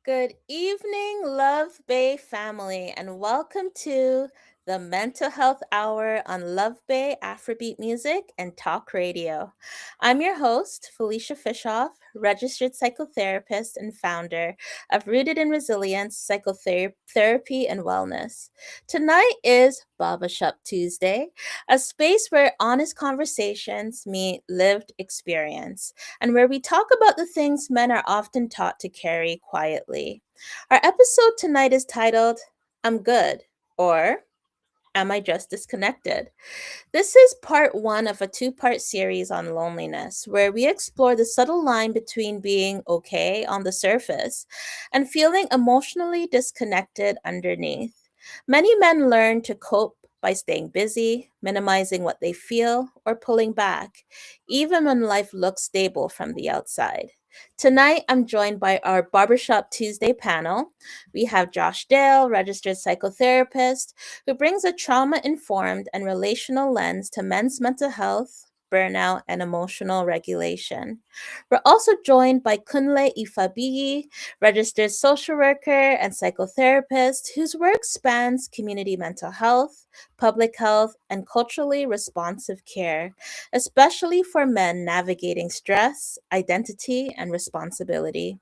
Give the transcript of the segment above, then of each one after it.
Good evening, Love Bay family, and welcome to the Mental Health Hour on Love Bay Afrobeat Music and Talk Radio. I'm your host, Felicia Fishoff, registered psychotherapist and founder of Rooted in Resilience Psychotherapy and Wellness. Tonight is Barbershop Tuesday, a space where honest conversations meet lived experience and where we talk about the things men are often taught to carry quietly. Our episode tonight is titled, I'm Good, or Am I Just Disconnected? This is part one of a two-part series on loneliness, where we explore the subtle line between being okay on the surface and feeling emotionally disconnected underneath. Many men learn to cope by staying busy, minimizing what they feel, or pulling back, even when life looks stable from the outside. Tonight, I'm joined by our Barbershop Tuesday panel. We have Josh Dale, registered psychotherapist, who brings a trauma informed and relational lens to men's mental health, burnout, and emotional regulation. We're also joined by Kunle Ifabigi, registered social worker and psychotherapist, whose work spans community mental health, public health, and culturally responsive care, especially for men navigating stress, identity, and responsibility.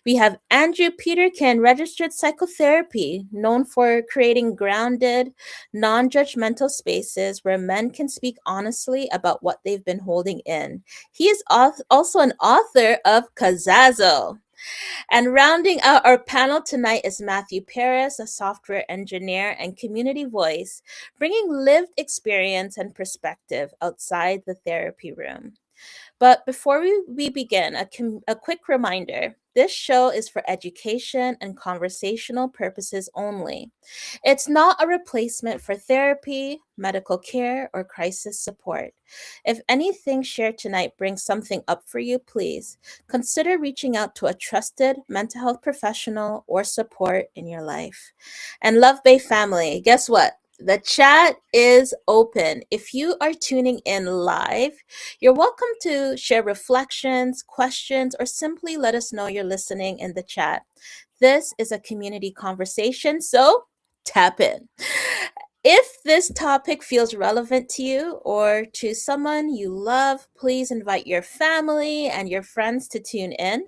We have Andrew Peterkin, registered psychotherapy, known for creating grounded, non judgmental spaces where men can speak honestly about what they've been holding in. He is also an author of Kazazo. And rounding out our panel tonight is Matthew Paris, a software engineer and community voice, bringing lived experience and perspective outside the therapy room. But before we begin, a quick reminder. This show is for education and conversational purposes only. It's not a replacement for therapy, medical care, or crisis support. If anything shared tonight brings something up for you, please consider reaching out to a trusted mental health professional or support in your life. And Love Bay family, guess what? The chat is open. If you are tuning in live, you're welcome to share reflections, questions, or simply let us know you're listening in the chat. This is a community conversation, so tap in. If this topic feels relevant to you or to someone you love, please invite your family and your friends to tune in.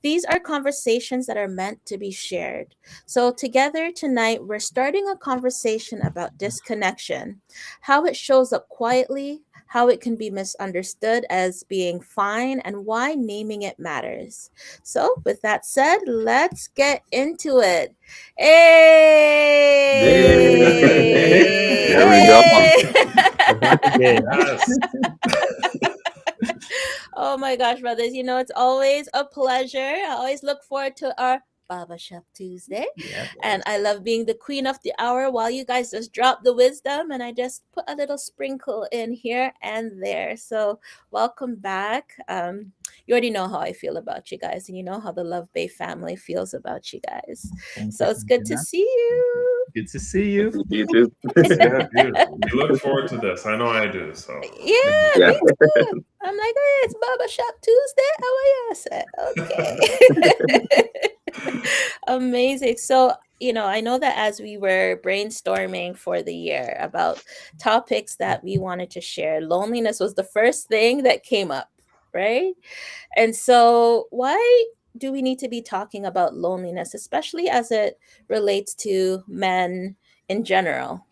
These are conversations that are meant to be shared. So, together tonight, we're starting a conversation about disconnection, how it shows up quietly, how it can be misunderstood as being fine, and why naming it matters. So, with that said, let's get into it. Yay! Hey! There we go. Hey! Yes. Oh my gosh, brothers. It's always a pleasure. I always look forward to our Baba Shop Tuesday. Yeah. And I love being the queen of the hour while you guys just drop the wisdom and I just put a little sprinkle in here and there. So, welcome back. You already know how I feel about you guys, and you know how the Love Bay family feels about you guys. Thank you, So, it's good to Christina. see you. Good to see you. You too. Yeah, beautiful. We look forward to this. I know I do. So Yeah, Yeah. me too. I'm like, hey, it's Baba Shop Tuesday. How are you? I said, okay. Amazing. So, I know that as we were brainstorming for the year about topics that we wanted to share, loneliness was the first thing that came up, right? And so, why do we need to be talking about loneliness, especially as it relates to men in general?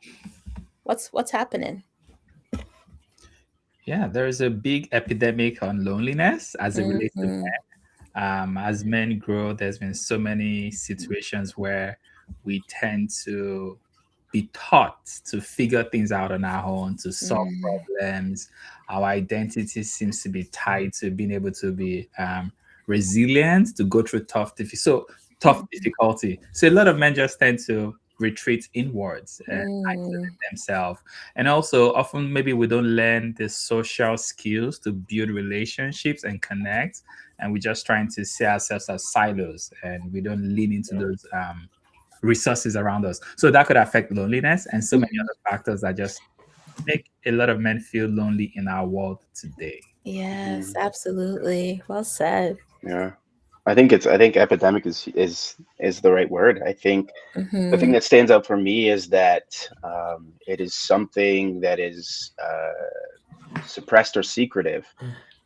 What's happening? Yeah, there is a big epidemic on loneliness as it relates to Mhm. as men grow. There's been so many situations where we tend to be taught to figure things out on our own, to solve Mm, problems. Our identity seems to be tied to being able to be resilient, to go through tough mm, difficulty. So a lot of men just tend to retreat inwards and mm, isolate themselves. And also, often maybe we don't learn the social skills to build relationships and connect, and we're just trying to see ourselves as silos, and we don't lean into yeah. those resources around us. So that could affect loneliness and so many mhm. other factors that just make a lot of men feel lonely in our world today. Yes, Mhm. absolutely. Well said. Yeah. I think epidemic is the right word. I think the thing Mm-hmm. that stands out for me is that it is something that is suppressed or secretive,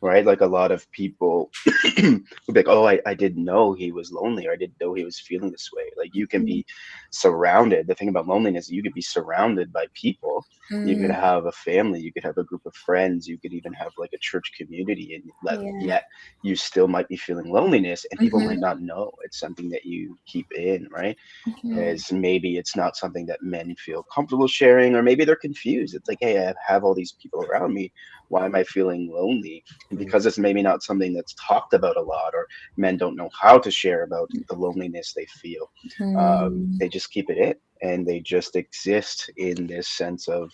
right? Like a lot of people would be like, "Oh, I didn't know he was lonely, or I didn't know he was feeling this way." Like you can be surrounded. The thing about loneliness, you could be surrounded by people. You could Mm-hmm. have a family. You could have a group of friends. You could even have like a church community, and Yeah. yet you still might be feeling loneliness, and people might Mm-hmm. not know. It's something that you keep in, right? Mm-hmm. Is maybe it's not something that men feel comfortable sharing, or maybe they're confused. It's like, hey, I have all these people around me. Why am I feeling lonely? And because it's maybe not something that's talked about a lot, or men don't know how to share about the loneliness they feel, Mm-hmm. they just keep it in, and they just exist in this sense of,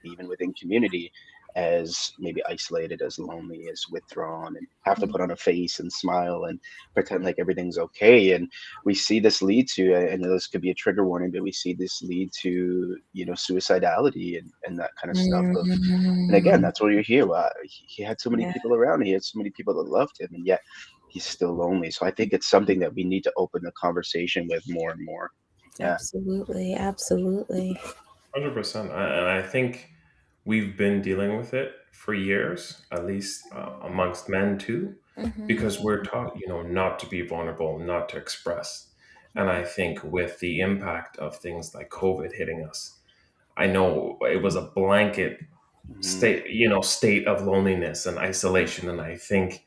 even within community, as maybe isolated, as lonely, as withdrawn, and have to put on a face and smile and pretend like everything's okay. And we see this lead to, and this could be a trigger warning, but we see this lead to, suicidality and that kind of stuff of, and again, Mm-hmm. that's what you hear. Well, he had so many Yeah. people around, he had so many people that loved him, and yet he's still lonely. So I think it's something that we need to open the conversation with more and more. Yeah. Absolutely. Absolutely. 100%. And I think we've been dealing with it for years, at least amongst men too, Mm-hmm. because we're taught, not to be vulnerable, not to express. And I think with the impact of things like COVID hitting us, I know it was a blanket Hmm. state of loneliness and isolation. And I think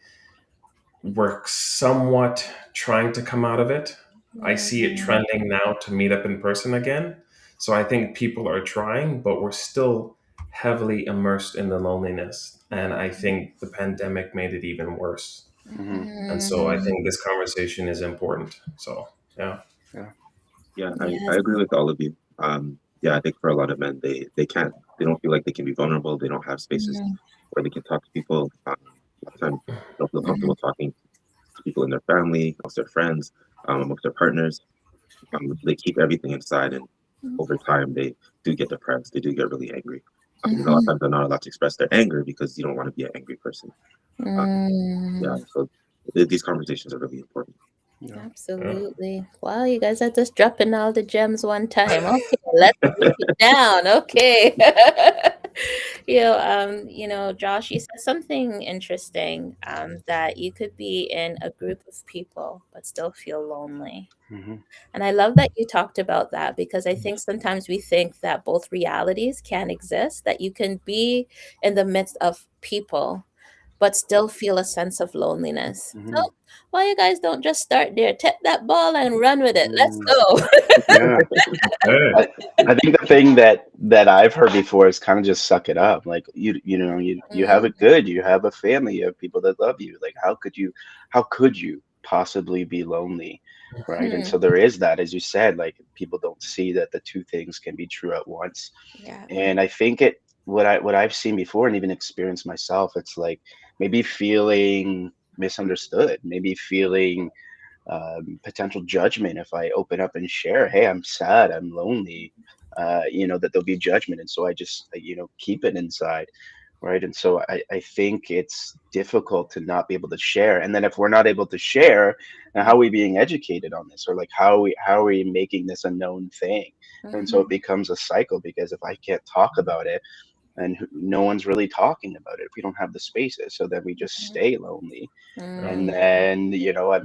we're somewhat trying to come out of it. I see it Mm-hmm. trending now to meet up in person again. So I think people are trying, but we're still heavily immersed in the loneliness. And I think the pandemic made it even worse. Hmm. And so I Mm-hmm. think this conversation is important. So, yeah. Yeah. Yeah, I Yes. agree with all of you. Yeah, I think for a lot of men, they don't feel like they can be vulnerable. They don't have spaces Mm-hmm. where they can talk to people. A lot of times, they don't feel Mm-hmm. comfortable talking to people in their family, amongst their friends, amongst their partners. They keep everything inside, and over time, they do get depressed. They do get really angry. And a lot of Mm-hmm. times, they're not allowed to express their anger because you don't want to be an angry person. Um, yeah, Mm. so these conversations are really important. Yeah. Yeah. Absolutely. Wow, you guys are just dropping all the gems one time. Okay, let's break it down. Okay. Josh, you said something interesting, that you could be in a group of people but still feel lonely. Hmm. And I love that you talked about that, because I think sometimes we think that both realities can exist, that you can be in the midst of people but still feel a sense of loneliness. Hmm. So why you guys don't just start there, tip that ball and run with it? Let's Mm. go. Yeah. Hey. I, I think the thing that I've heard before is kind of just suck it up. Like you have it good. You have a family. You have people that love you. Like how could you possibly be lonely, right? And Mhm. so there is that, as you said, like people don't see that the two things can be true at once. Yeah. And I think what I've seen before and even experienced myself, it's like maybe feeling misunderstood, maybe feeling potential judgment if I open up and share, hey, I'm sad, I'm lonely, that there'll be judgment. And so I just, keep it inside. Right. And so I think it's difficult to not be able to share. And then if we're not able to share, now how are we being educated on this? Or like how are we making this a known thing? And so it Mhm. becomes a cycle, because if I can't talk about it, and no one's really talking about it, if we don't have the spaces, so then we just stay lonely. Yeah. And Mm. then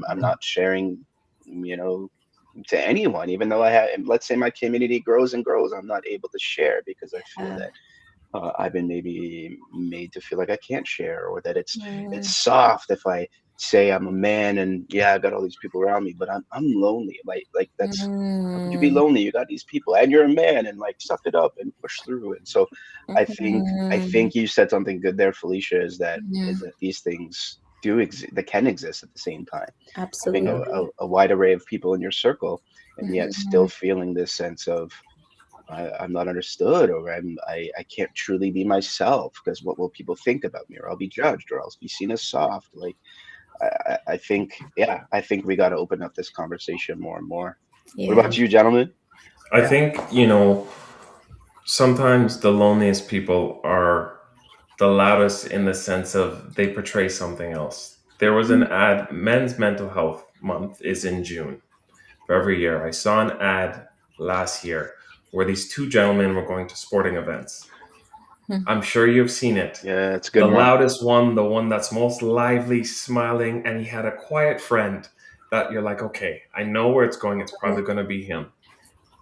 I'm not sharing, you know to anyone, even though I have, let's say my community grows and grows, I'm not able to share because I feel Yeah. that I've been maybe made to feel like I can't share, or that it's Mm. soft if I say I'm a man and yeah, I got all these people around me, but I'm lonely. Like that's, how could you be Mm. lonely? You got these people and you're a man, and like suck it up and push through. And so I think Mhm. you said something good there, Felicia, is that Mhm. these things do exist, that can exist at the same time. Having a, Absolutely. a, a wide array of people in your circle, and yet still Mhm. feeling this sense of I'm not understood, or I can't truly be myself because what will people think about me, or I'll be judged, or I'll be seen as soft. Like I think, yeah, I think we got to open up this conversation more and more. What Yeah. about you, gentlemen? I Yeah. think, sometimes the loneliest people are the loudest in the sense of they portray something else. There was an ad, Men's Mental Health month is in June for every year. I saw an ad last year where these two gentlemen were going to sporting events. I'm sure you've seen it. Yeah, it's a The good one. loudest one, the one that's most lively, smiling, and he had a quiet friend that you're like, okay, I know where it's going. It's probably going to be him.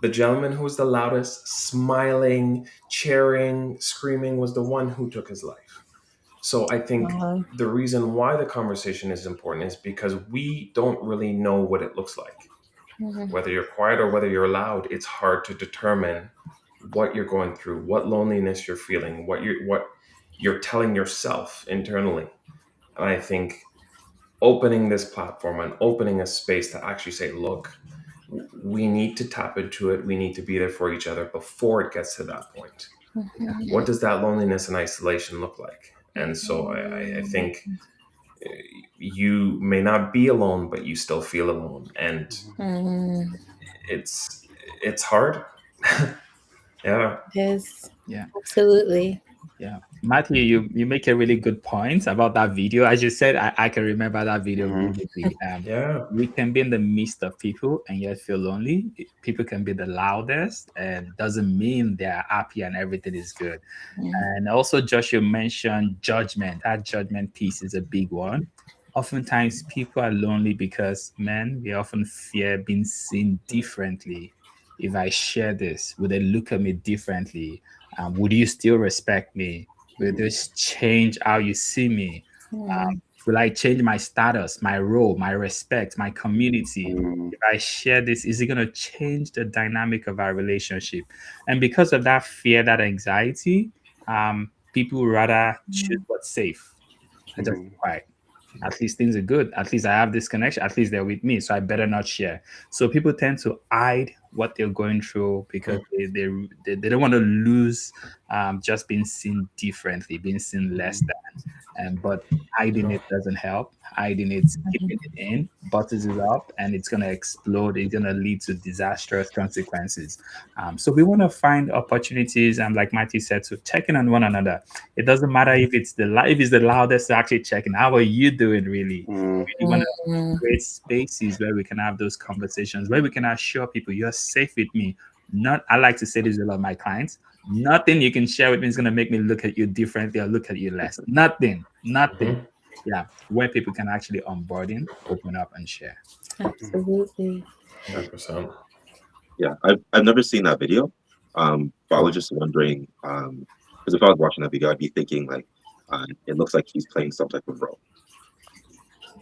The gentleman who was the loudest, smiling, cheering, screaming, was the one who took his life. So I think Uh, the reason why the conversation is important is because we don't really know what it looks like. mhm, Whether you're quiet or whether you're loud, it's hard to determine what you're going through, what loneliness you're feeling, what you're telling yourself internally. And I think opening this platform and opening a space to actually say, look, we need to tap into it. We need to be there for each other before it gets to that point. What mhm, does that loneliness and isolation look like? And so I mhm, think you may not be alone, but you still feel alone, and mhm. it's it's hard. Yeah. Yes, Yeah. absolutely. Yeah, Matthew, you make a really good point about that video. As you said, I can remember that video Hmm. vividly. Yeah. We can be in the midst of people and yet feel lonely. People can be the loudest and doesn't mean they're happy and everything is good. Mm, And also, Joshua mentioned judgment. That judgment piece is a big one. Oftentimes, people are lonely because, man, we often fear being seen differently. If I share this, would they look at me differently? Would you still respect me? Will this change how you see me? mm, Will I change my status, my role, my respect, my community? Hmm. If I share this, is it going to change the dynamic of our relationship? And because of that fear, that anxiety, people rather choose mm, what's safe. I just Hmm. keep quiet. At least things are good. At least I have this connection. At least they're with me. So I better not share. So people tend to hide what they're going through because they don't want to lose just being seen differently, being seen less than. But hiding Sure. it doesn't help. Hiding it, keeping mhm, it in, bottles it up, and it's going to explode. It's going to lead to disastrous consequences. So we want to find opportunities, and like Matthew said, to check in on one another. It doesn't matter if if it's the loudest, actually checking. How are you doing, really? Hmm. We want to mm, create spaces where we can have those conversations, where we can assure people you're safe with me. Not, I like to say this to a lot of my clients. Nothing you can share with me is going to make me look at you differently or look at you less. Nothing, nothing. Hmm. Yeah, where people can actually onboarding, open up, and share. absolutely. 100%. Yeah, I've never seen that video, but I was Sure. just wondering, because if I was watching that video, I'd be thinking like, it looks like he's playing some type of role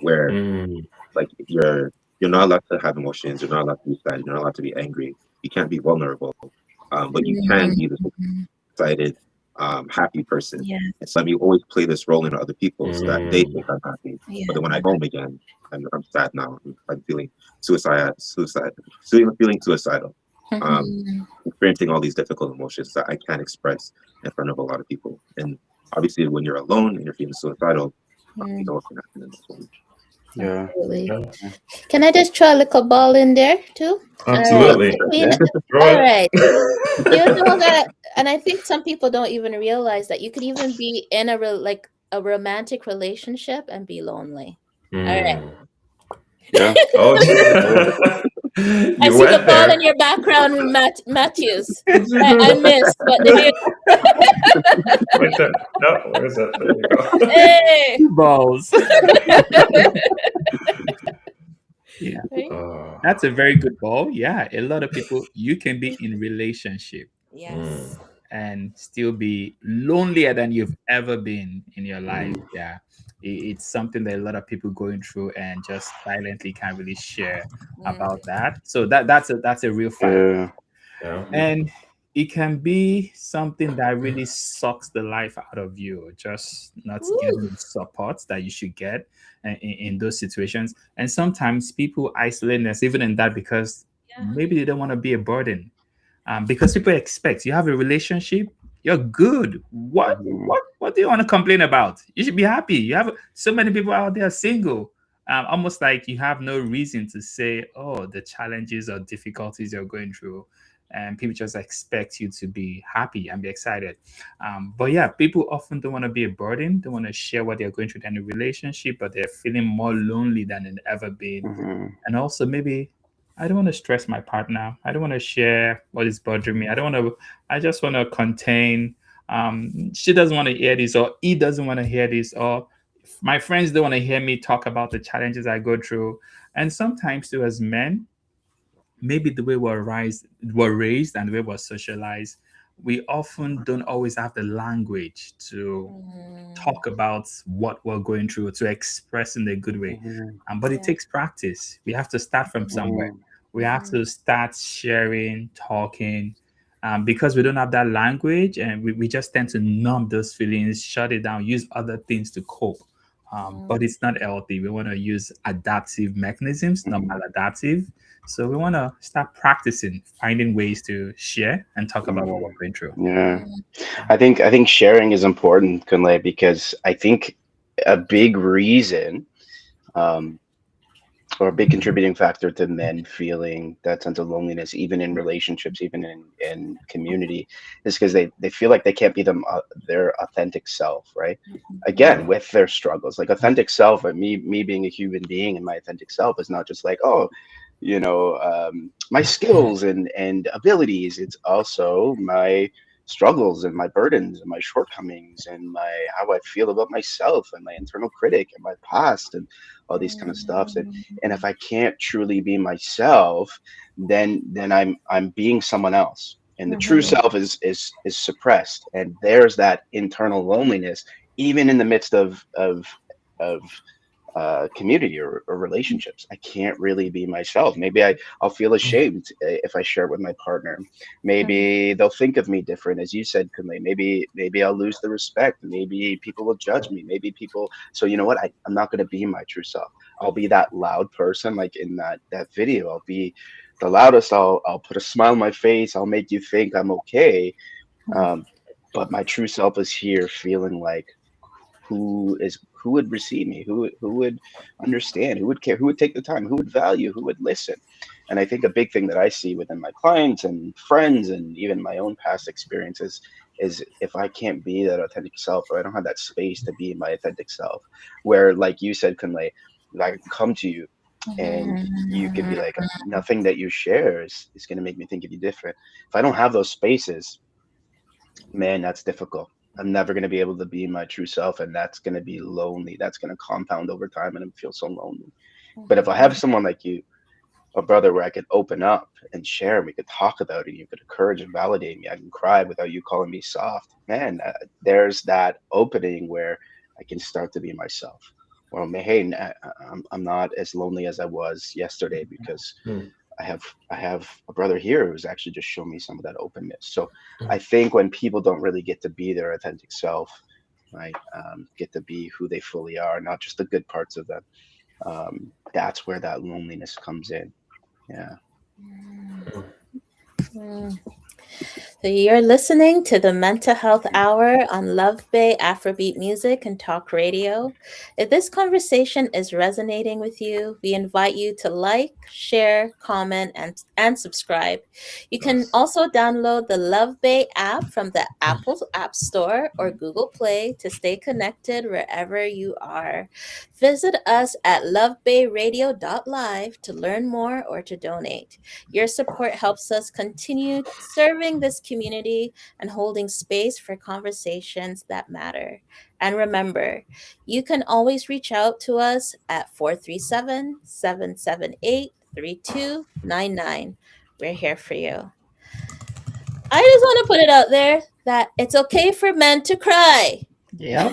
where Mm. like you're not allowed to have emotions, you're not allowed to be sad, you're not allowed to be angry, you can't be vulnerable, but you can be this Mhm. excited, happy person. Yes, And so let me always play this role in other people so that they Mm. think I'm happy. But yeah. then when I go home again, I'm sad now. I'm feeling feeling suicidal. Um, Mhm. experiencing all these difficult emotions that I can't express in front of a lot of people. And obviously, when you're alone and you're feeling suicidal, you Mm, know what can happen in this one. Yeah. absolutely. Yeah. Can I just throw a little ball in there too? Sure, Absolutely. sure, Queen. yeah. All Throw right. You know it. that, and I think some people don't even realize that you could even be in like a romantic relationship and be lonely. All right. Mm. Yeah. Oh, Yeah. I you see the went ball in there. your background, Matthews. I missed, but did you? Right there. No, where is it? There you go. Hey. Balls. Yeah, Right? Oh. that's a very good ball. Yeah, a lot of people, you can be in relationship Mm. Yes. and still be lonelier than you've ever been in your life. Mm. Yeah. It's something that a lot of people going through and just silently can't really share Mm, about that. So that's a real fact. Yeah. Yeah. And it can be something that really sucks the life out of you, just not woo, getting the support that you should get in those situations. And sometimes people isolate themselves even in that because yeah. maybe they don't want to be a burden, because people expect you have a relationship, you're good. What Hmm. what what do you want to complain about? You should be happy. You have so many people out there single. Almost like you have no reason to say, oh, the challenges or difficulties you're going through. and people just expect you to be happy and be excited. But yeah, people often don't want to be a burden. They want to share what they're going through in a relationship, but they're feeling more lonely than they've ever been. Mhm. And also maybe I don't want to stress my partner. I don't want to share what is bothering me. I don't want to. I just want to contain. She doesn't want to hear this, or he doesn't want to hear this, or my friends don't want to hear me talk about the challenges I go through. And sometimes too, as men, maybe the way we're raised and the way we're socialized, we often don't always have the language to Mm, talk about what we're going through, to express in a good way. Mhm. But it yeah. takes practice. We have to start from somewhere. Mhm. We have Mhm. to start sharing, talking, because we don't have that language, and we just tend to numb those feelings, shut it down, use other things to cope. Mm, But it's not healthy. We want to use adaptive mechanisms, not Mhm. maladaptive. So we want to start practicing, finding ways to share and talk about what we're Mhm. going through. Yeah, mm, I think sharing is important, Kunle, because I think a big reason, um, or a big contributing factor to men feeling that sense of loneliness, even in relationships, even in community, is because they feel like they can't be their authentic self, right? mhm, Again, with their struggles, like authentic self, and me being a human being and my authentic self is not just like, oh, my skills and abilities. It's also my struggles and my burdens and my shortcomings and my how I feel about myself and my internal critic and my past and all these kind of stuffs. And if I can't truly be myself, then I'm being someone else. And the true mhm, self is suppressed. And there's that internal loneliness, even in the midst of community or relationships. I can't really be myself. Maybe I'll feel ashamed if I share it with my partner. mhm, Maybe they'll think of me different, as you said, Kunle. Maybe I'll lose the respect. Maybe people will judge me. Maybe people. So you know what? I'm not going to be my true self. I'll be that loud person, like in that video. I'll be the loudest. I'll put a smile on my face. I'll make you think I'm okay. Um, but my true self is here, feeling like who would receive me, who would understand, who would care, who would take the time, who would value, who would listen. And I think a big thing that I see within my clients and friends and even my own past experiences is if I can't be that authentic self, or I don't have that space to be my authentic self, where like you said, Kunle, I can come to you and you could be mhm, like, nothing that you share is going to make me think of you different. If I don't have those spaces, man, that's difficult. I'm never going to be able to be my true self, and that's going to be lonely. That's going to compound over time, and I feel so lonely. But if I have mhm, someone like you, a brother, where I could open up and share, and we could talk about it, you could encourage and validate me. I can cry without you calling me soft. Man, there's that opening where I can start to be myself. Well, hey, I'm not as lonely as I was yesterday because Mm. I have I have a brother here who's actually just shown me some of that openness. So I think when people don't really get to be their authentic self, right, get to be who they fully are, not just the good parts of them, that's where that loneliness comes in. Yeah. mm. So you're listening to the Mental Health Hour on Love Bay Afrobeat Music and Talk Radio. If this conversation is resonating with you, we invite you to like, share, comment, and subscribe. You can Yes. also download the Love Bay app from the Apple App Store or Google Play to stay connected wherever you are. Visit us at lovebayradio.live to learn more or to donate. Your support helps us continue serving this community and holding space for conversations that matter. And remember, you can always reach out to us at 437-778-3299. We're here for you. I just want to put it out there that it's okay for men to cry. Yep.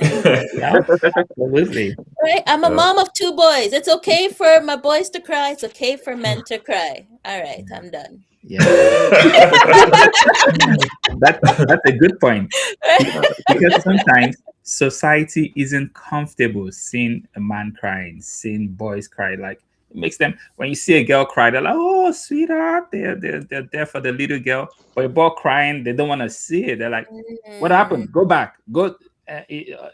Yep. Absolutely. Right? I'm a Uh, mom of two boys. It's okay for my boys to cry. It's okay for men to cry. All right, I'm done. Yeah. That's a good point. Because sometimes society isn't comfortable seeing a man crying, seeing boys cry. Like it makes them when you see a girl cry, they're like, "Oh, sweetheart," they're there for the little girl. But a boy crying, they don't want to see it. They're like, "What Mm, happened? Go back, go."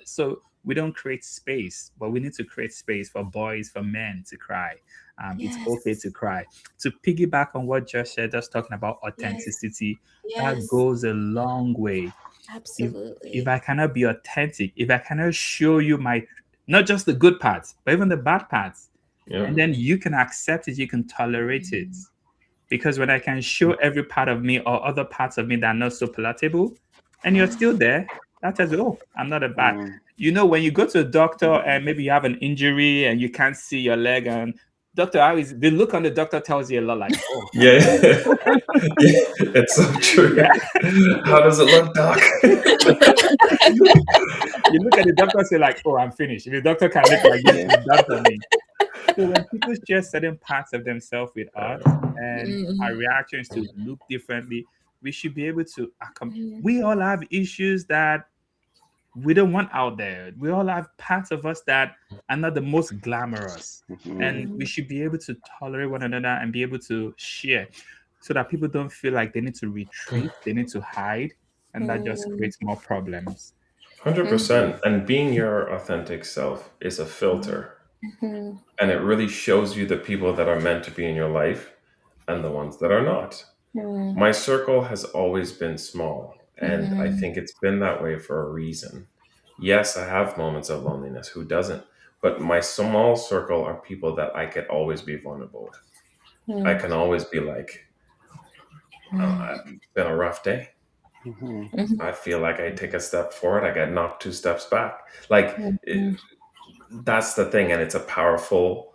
So we don't create space, but we need to create space for boys, for men to cry. It's okay Yes. to cry. To piggyback on what Josh said, just talking about Yes. authenticity, that Yes. goes a long way. if if Absolutely. I cannot be authentic, if I cannot show you my, not just the good parts, but even the bad parts, Yeah. and then you can accept it, you can tolerate it. Because when I can show every part of me or other parts of me that are not so palatable, and you're still there, that tells you, oh, I'm not a bad. Mm. You know, when you go to a doctor and maybe you have an injury and you can't see your leg, and doctor, how is the look on the doctor tells you a lot, like, oh, Yeah. It's so true. yeah. How does it look, doc? You look at the doctor and say, like, oh, I'm finished. If the doctor can look like this, Yeah. it's done for me. So when people share certain parts of themselves with us and our Mm, reactions to look differently, we should be able to mm, we all have issues that we don't want out there. We all have parts of us that are not the most glamorous. Mhm. And we mm, should be able to tolerate one another and be able to share so that people don't feel like they need to retreat, they need to hide, and that just mm, creates more problems. 100%. And being your authentic self is a filter. mhm, And it really shows you the people that are meant to be in your life and the ones that are not. mm, My circle has always been small, and I mm, think it's been that way for a reason. Yes, I have moments of loneliness. Who doesn't? But my small circle are people that I could always be vulnerable with. I mm, can always be like, it's been a rough day. Mhm. mhm, I feel like I take a step forward, I get knocked two steps back. Like, mhm, that's the thing, and it's a powerful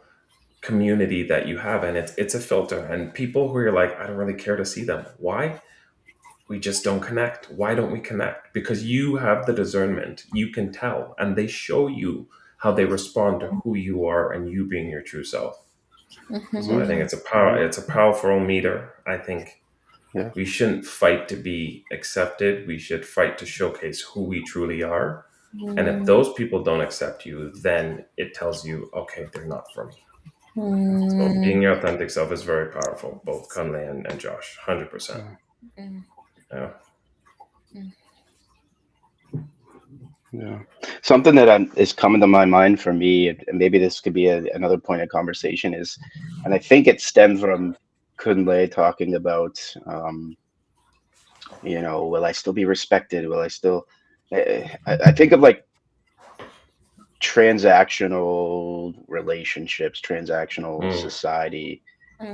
community that you have, and it's a filter. And people who you're like, I don't really care to see them. Why? We just don't connect. Why don't we connect? Because you have the discernment. You can tell, and they show you how they respond to who you are and you being your true self. So I Mhm. think mhm, Mhm. it's a powerful meter. I think Yeah. we shouldn't fight to be accepted. We should fight to showcase who we truly are. And if mm, those people don't accept you, then it tells you, okay, they're not for me. So mm, being your authentic self is very powerful, both Kunle and Josh, 100%. Yeah. mm, Yeah. mm, Yeah. Something that is coming to my mind for me, and maybe this could be another point of conversation, is, and I think it stemmed from Kunle talking about, will I still be respected? Will I still? I think of like transactional relationships, transactional Mm, society.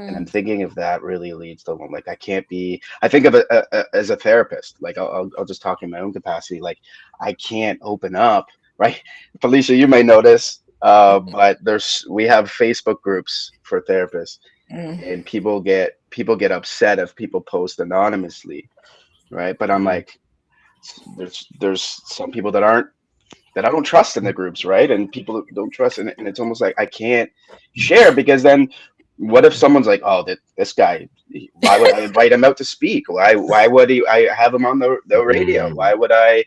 And I'm mm, thinking if that really leads to one, like I can't be. I think of it as a therapist. Like I'll just talk in my own capacity. Like I can't open up, right? Felicia, you may notice, but we have Facebook groups for therapists, mm, and people get upset if people post anonymously, right? But I'm mm, like, there's some people that I don't trust in the groups, right? And people don't trust, and it's almost like I can't share because then what if someone's like, oh, this guy, why would I invite him out to speak? Why would I have him on the radio? mm, Why would I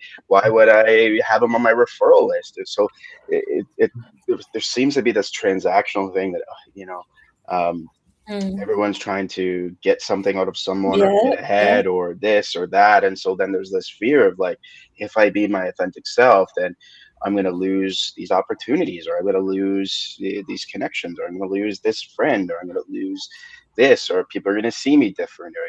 have him on my referral list? And so there seems to be this transactional thing that um, mm. everyone's trying to get something out of someone or Yeah, get yeah. ahead or this or that, and so then there's this fear of like, if I be my authentic self, then I'm going to lose these opportunities, or I'm going to lose these connections, or I'm going to lose this friend, or I'm going to lose this, or people are going to see me different, or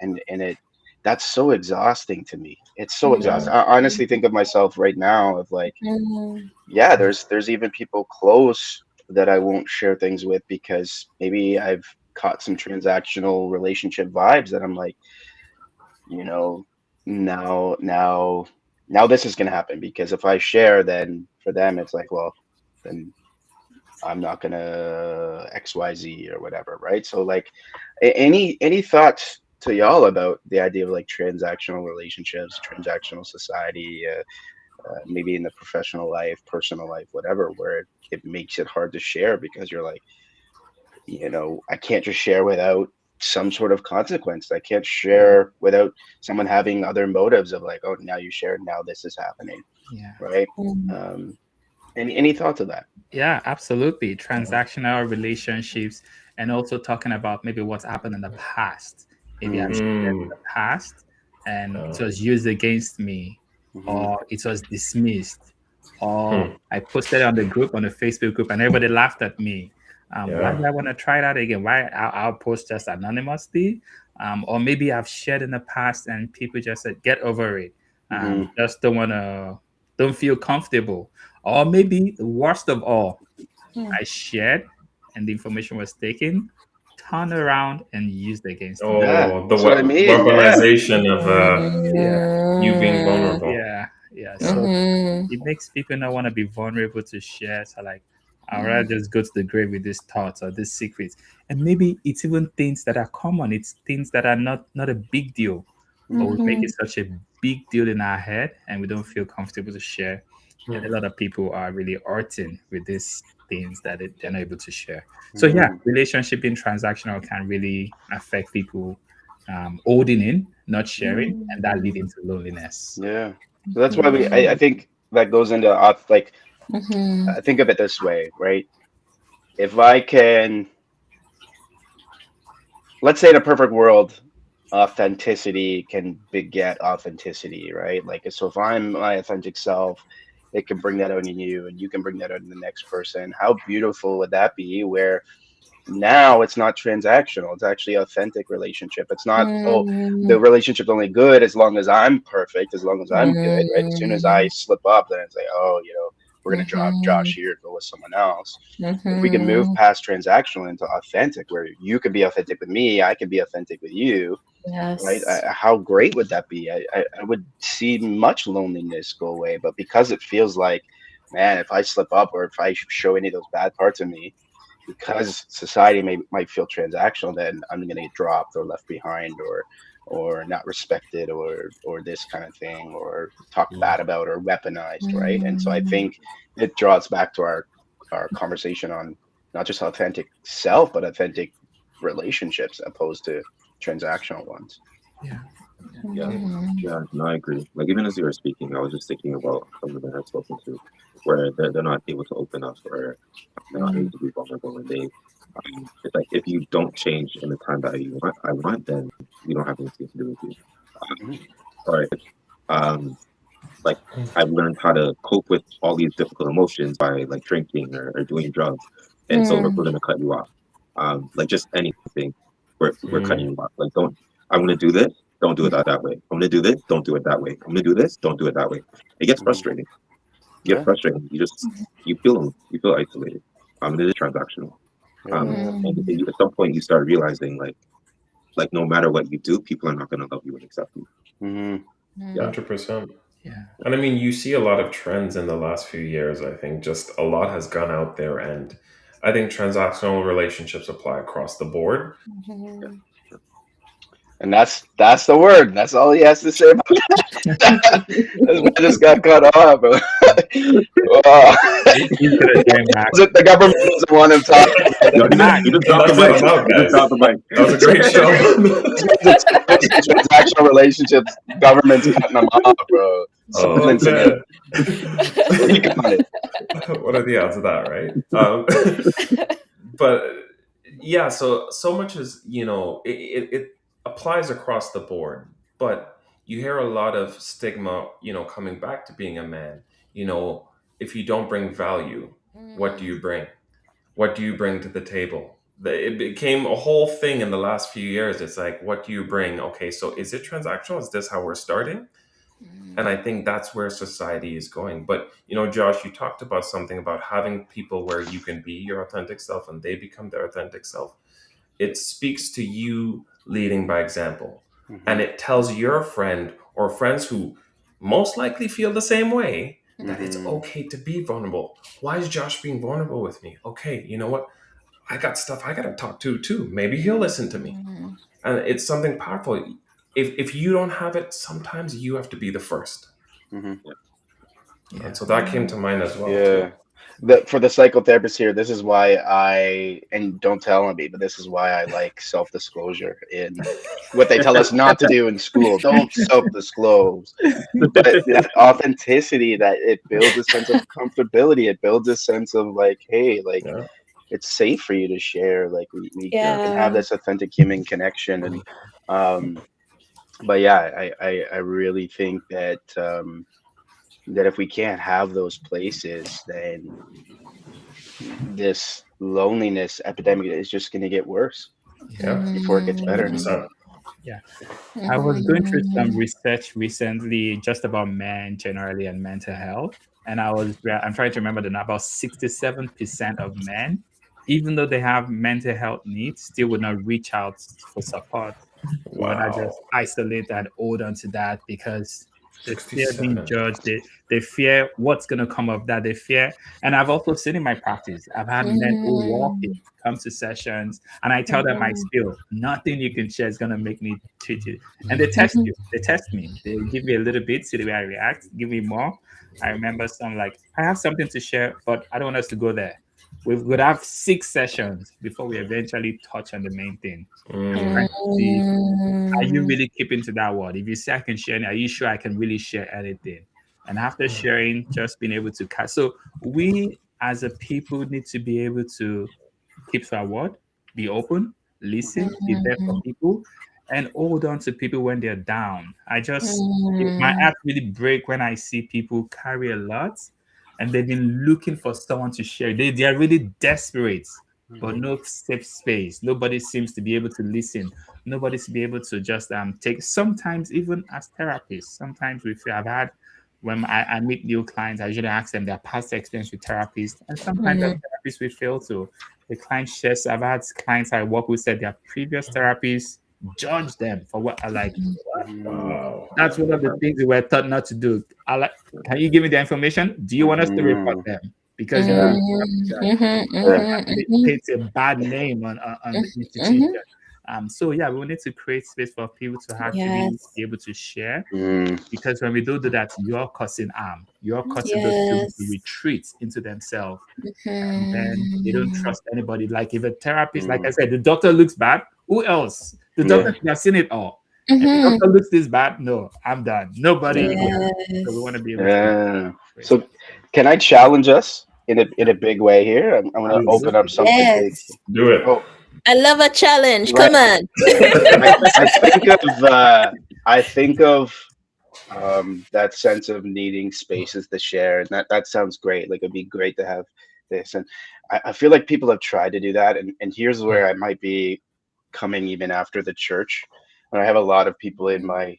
and it that's so exhausting to me. It's so Mm, exhausting. I honestly think of myself right now of like, mm, yeah, there's even people close that I won't share things with because maybe I've caught some transactional relationship vibes that I'm like, you know, now now now this is gonna happen because if I share, then for them it's like, well, then I'm not gonna XYZ or whatever, right? So like, any thoughts to y'all about the idea of like transactional relationships, transactional society, maybe in the professional life, personal life, whatever, where it makes it hard to share because you're like, I can't just share without some sort of consequence. I can't share without someone having other motives of like, oh, now you shared, now this is happening, Yeah. right? mm. Um, any thoughts of that? Yeah, absolutely. Transactional relationships, and also talking about maybe what's happened in the past. Maybe I've Mm, shared in mm. the past and it Yeah. was used against me, hmm or it was dismissed, or Hmm. I posted on the group, on the Facebook group, and everybody laughed at me. Why Yeah. do I want to try that again? Why I'll post just anonymously, or maybe I've shared in the past and people just said get over it. Hmm. Just don't feel comfortable, or maybe the worst of all, Mm. I shared and the information was taken, turned around and used against me. Yeah, Oh, the that's what I mean. Yeah. weaponization of Yeah, you being vulnerable. yeah, yeah. So Mhm. it makes people not want to be vulnerable to share. So like, I'd rather Mhm. just go to the grave with these thoughts or these secrets. And maybe it's even things that are common. It's things that are not a big deal, but we Hmm. make it Mhm. such a big deal in our head, and we don't feel comfortable to share. And Hmm. a lot of people are really hurting with these things that they're not able to share. So yeah, Hmm. relationship being transactional can really affect people holding in, not sharing, and that leading to loneliness. Yeah. So that's why I Mhm. think that goes into like, Mhm. think of it this way, right? If I can, let's say in a perfect world, authenticity can beget authenticity, right? Like, so if I'm my authentic self, it can bring that out in you, and you can bring that out in the next person. How beautiful would that be? Where now it's not transactional, it's actually authentic relationship. It's not, oh, the Mhm. relationship's only good as long as I'm perfect, as long as I'm good, right? As soon as I Mhm. slip up, then it's like, oh, we're gonna drop Josh Mhm. here, go with someone else. If we can move Mhm. past transactional into authentic, where you can be authentic with me, I can be authentic with you, right? Yes. How great would that be? I would see much loneliness go away. But because it feels like, man, if I slip up or if I show any of those bad parts of me, because society might feel transactional, then I'm going to get dropped or left behind or not respected or this kind of thing or talked Mm. bad about or weaponized, right? And so I Mhm. think it draws back to our conversation on not just authentic self, but authentic relationships opposed to transactional ones. Yeah. Yeah, Mhm. yeah, no, I agree. Like even as you were speaking, I was just thinking about someone that I've spoken to, where they're not able to open up, or they're not able to be vulnerable, and it's like if you don't change in the time that I want, then we don't have anything to do with you. Mhm. Or if um, like I've learned how to cope with all these difficult emotions by like drinking or doing drugs, and so we're Mhm. going to cut you off. Like just anything, we're cutting Mm. you off. Like don't, I'm going to do this. Don't do it that way. I'm going to do this. Don't do it that way. I'm going to do this. Don't do it that way. It gets Mhm. frustrating. You get Yeah. frustrating. You feel isolated. It is transactional. Yeah. And Mhm. at some point you start realizing like no matter what you do, people are not going to love you and accept you. Mhm. Yeah. 100%. Yeah. And I mean, you see a lot of trends in the last few years. I think just a lot has gone out there, and I think transactional relationships apply across the board. Yeah. Mhm. And that's the word. That's all he has to say about that. This man just got cut off. Oh. He's gonna join back. The government doesn't want him talking about Yo, He's back. you just And dropped the that's what mic. I'm about, You just guys. dropped the mic. That was a great show. this man's exposing transactional relationships. Government's cutting them off, bro. Oh Silencing him. man, Speak on it. what are the odds of that, right? But yeah, so much is it applies across the board, but you hear a lot of stigma, coming back to being a man. You know, if you don't bring value, what do Mhm. you bring? What do you bring to the table? It became a whole thing in the last few years. It's like, what do you bring? Okay, so is it transactional? Is this how we're starting? And I think that's where society is going. But Josh, you talked about something about having people where you can be your authentic self and they become their authentic self. It speaks to you leading by example, and Hmm. it tells your friend or friends who most likely feel the same way that it's Hmm. okay to be vulnerable. Why is Josh being vulnerable with me? Okay, you know what? I got stuff I got to talk to too. Maybe he'll listen to me. Mhm. And it's something powerful. If you don't have it, sometimes you have to be the first. Hmm. Yeah. And Yeah. so that came to mind as well too. Yeah. For the psychotherapist here, this is why and don't tell me, but this is why I like self-disclosure in what they tell us not to do in school. Don't self-disclose. But that authenticity, that it builds a sense of comfortability. It builds a sense of like, hey, like Yeah. it's safe for you to share. Like we can have Yeah. this authentic human connection. And but yeah, I really think that if we can't have those places, then this loneliness epidemic is just going to get worse Yeah, before it gets better. 100%. Yeah. I was going through some Mhm. research recently just about men generally and mental health. And I'm trying to remember the number, about 67% of men, even though they have mental health needs, still would not reach out for support. They would not Wow. just isolate and hold on to that because they fear being 67. judged. They fear what's going to come of that. They fear. And I've also seen in my practice, I've had men who walk in, Mhm. come to sessions, and I tell them my Mhm. spiel. Nothing you can share is going to make me treat you. And they test Mhm. you. They test me. They give me a little bit, see the way I react, give me more. I remember some like, I have something to share, but I don't want us to go there. We would have 6 sessions before we eventually touch on the main thing. I'm trying to see, are you Mhm. really keeping to that word? If you say I can share, are you sure I can really share anything? And after sharing, just being able to catch. So we as a people need to be able to keep to our word, be open, listen, be there for Mhm. people, and hold on to people when they're down. My Mhm. heart really break when I see people carry a lot and they've been looking for someone to share. They are really desperate, but Mhm. no safe space. Nobody seems to be able to listen. Nobody to be able to just take. Sometimes even as therapists, sometimes we feel I've had when I meet new clients, I usually ask them their past experience with therapists, and sometimes as Mhm. therapists we fail to. The client shares. I've had clients I work with said their previous therapists judge them for what I like. Mhm. Wow. That's one of the things we were taught not to do. I like. Can you give me the information? Do you want us to report Mhm. them because you know Yeah. we Mhm. judge? Mhm. Yeah. Mhm. It Mhm. paints a bad name on the institution. Mhm. So yeah, we need to create space for people to actually Yes. be able to share Mm. because when we don't do that, you're causing harm. You're causing those people to Yes. retreat into themselves and then they don't Mhm. trust anybody. Like if a therapist, like I Mm. said, the doctor looks bad, who else? The doctor Yeah. should have seen it all. If the Mhm. doctor looks this bad, no, I'm done. Nobody Yeah. here. So we want to Yes. be able to Yeah. create So space. can I challenge us in a big way here? I'm going to open up Absolutely. something big. Yes. Do it. Oh, I love a challenge. Come right. on. I think of I think of that sense of needing spaces to share, and that sounds great. Like it'd be great to have this, and I feel like people have tried to do that, and here's where I might be coming even after the church. When I have a lot of people in my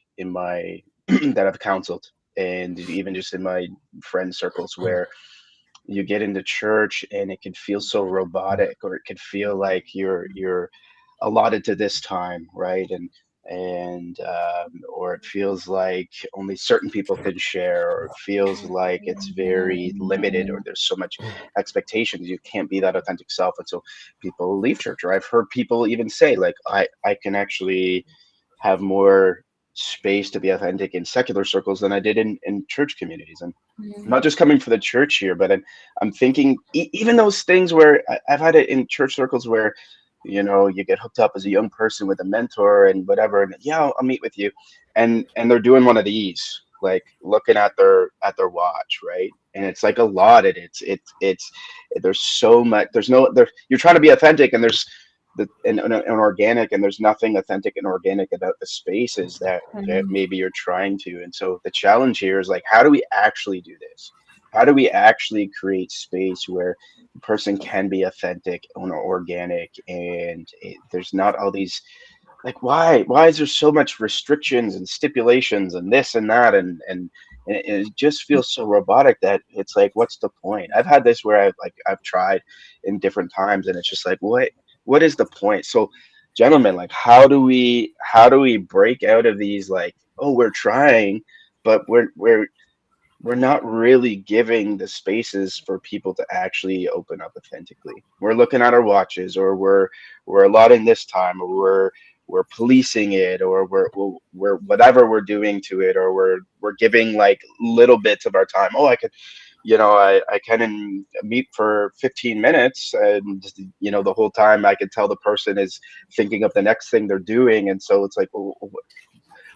that I've counseled, and even just in my friend circles where you get into church and it can feel so robotic, or it could feel like you're allotted to this time, right? And or it feels like only certain people can share, or it feels like it's very limited, or there's so much expectations you can't be that authentic self, and so people leave church. Or I've heard people even say like I can actually have more space to be authentic in secular circles than I did in church communities. And I'm not just coming for the church here, but I'm thinking even those things where I've had it in church circles where, you know, you get hooked up as a young person with a mentor and whatever, and yeah, I'll meet with you, and they're doing one of these, like looking at their watch, right? And it's like a lot. It's there's so much. There's no there. You're trying to be authentic, and there's and organic, and there's nothing authentic and organic about the spaces that Mhm. maybe you're trying to. And so the challenge here is like, how do we actually do this? How do we actually create space where the person can be authentic and organic, and there's not all these, like, why is there so much restrictions and stipulations and this and that, and it just feels so robotic that it's like, what's the point? I've had this where I've tried in different times, and it's just like, what is the point? So gentlemen, like, how do we break out of these, like, oh, we're trying, but we're not really giving the spaces for people to actually open up authentically. We're looking at our watches, or we're allotting this time, or we're policing it, or we're whatever we're doing to it, or we're giving like little bits of our time. Oh, I could, I can meet for 15 minutes, and the whole time I could tell the person is thinking of the next thing they're doing, and so it's like, well,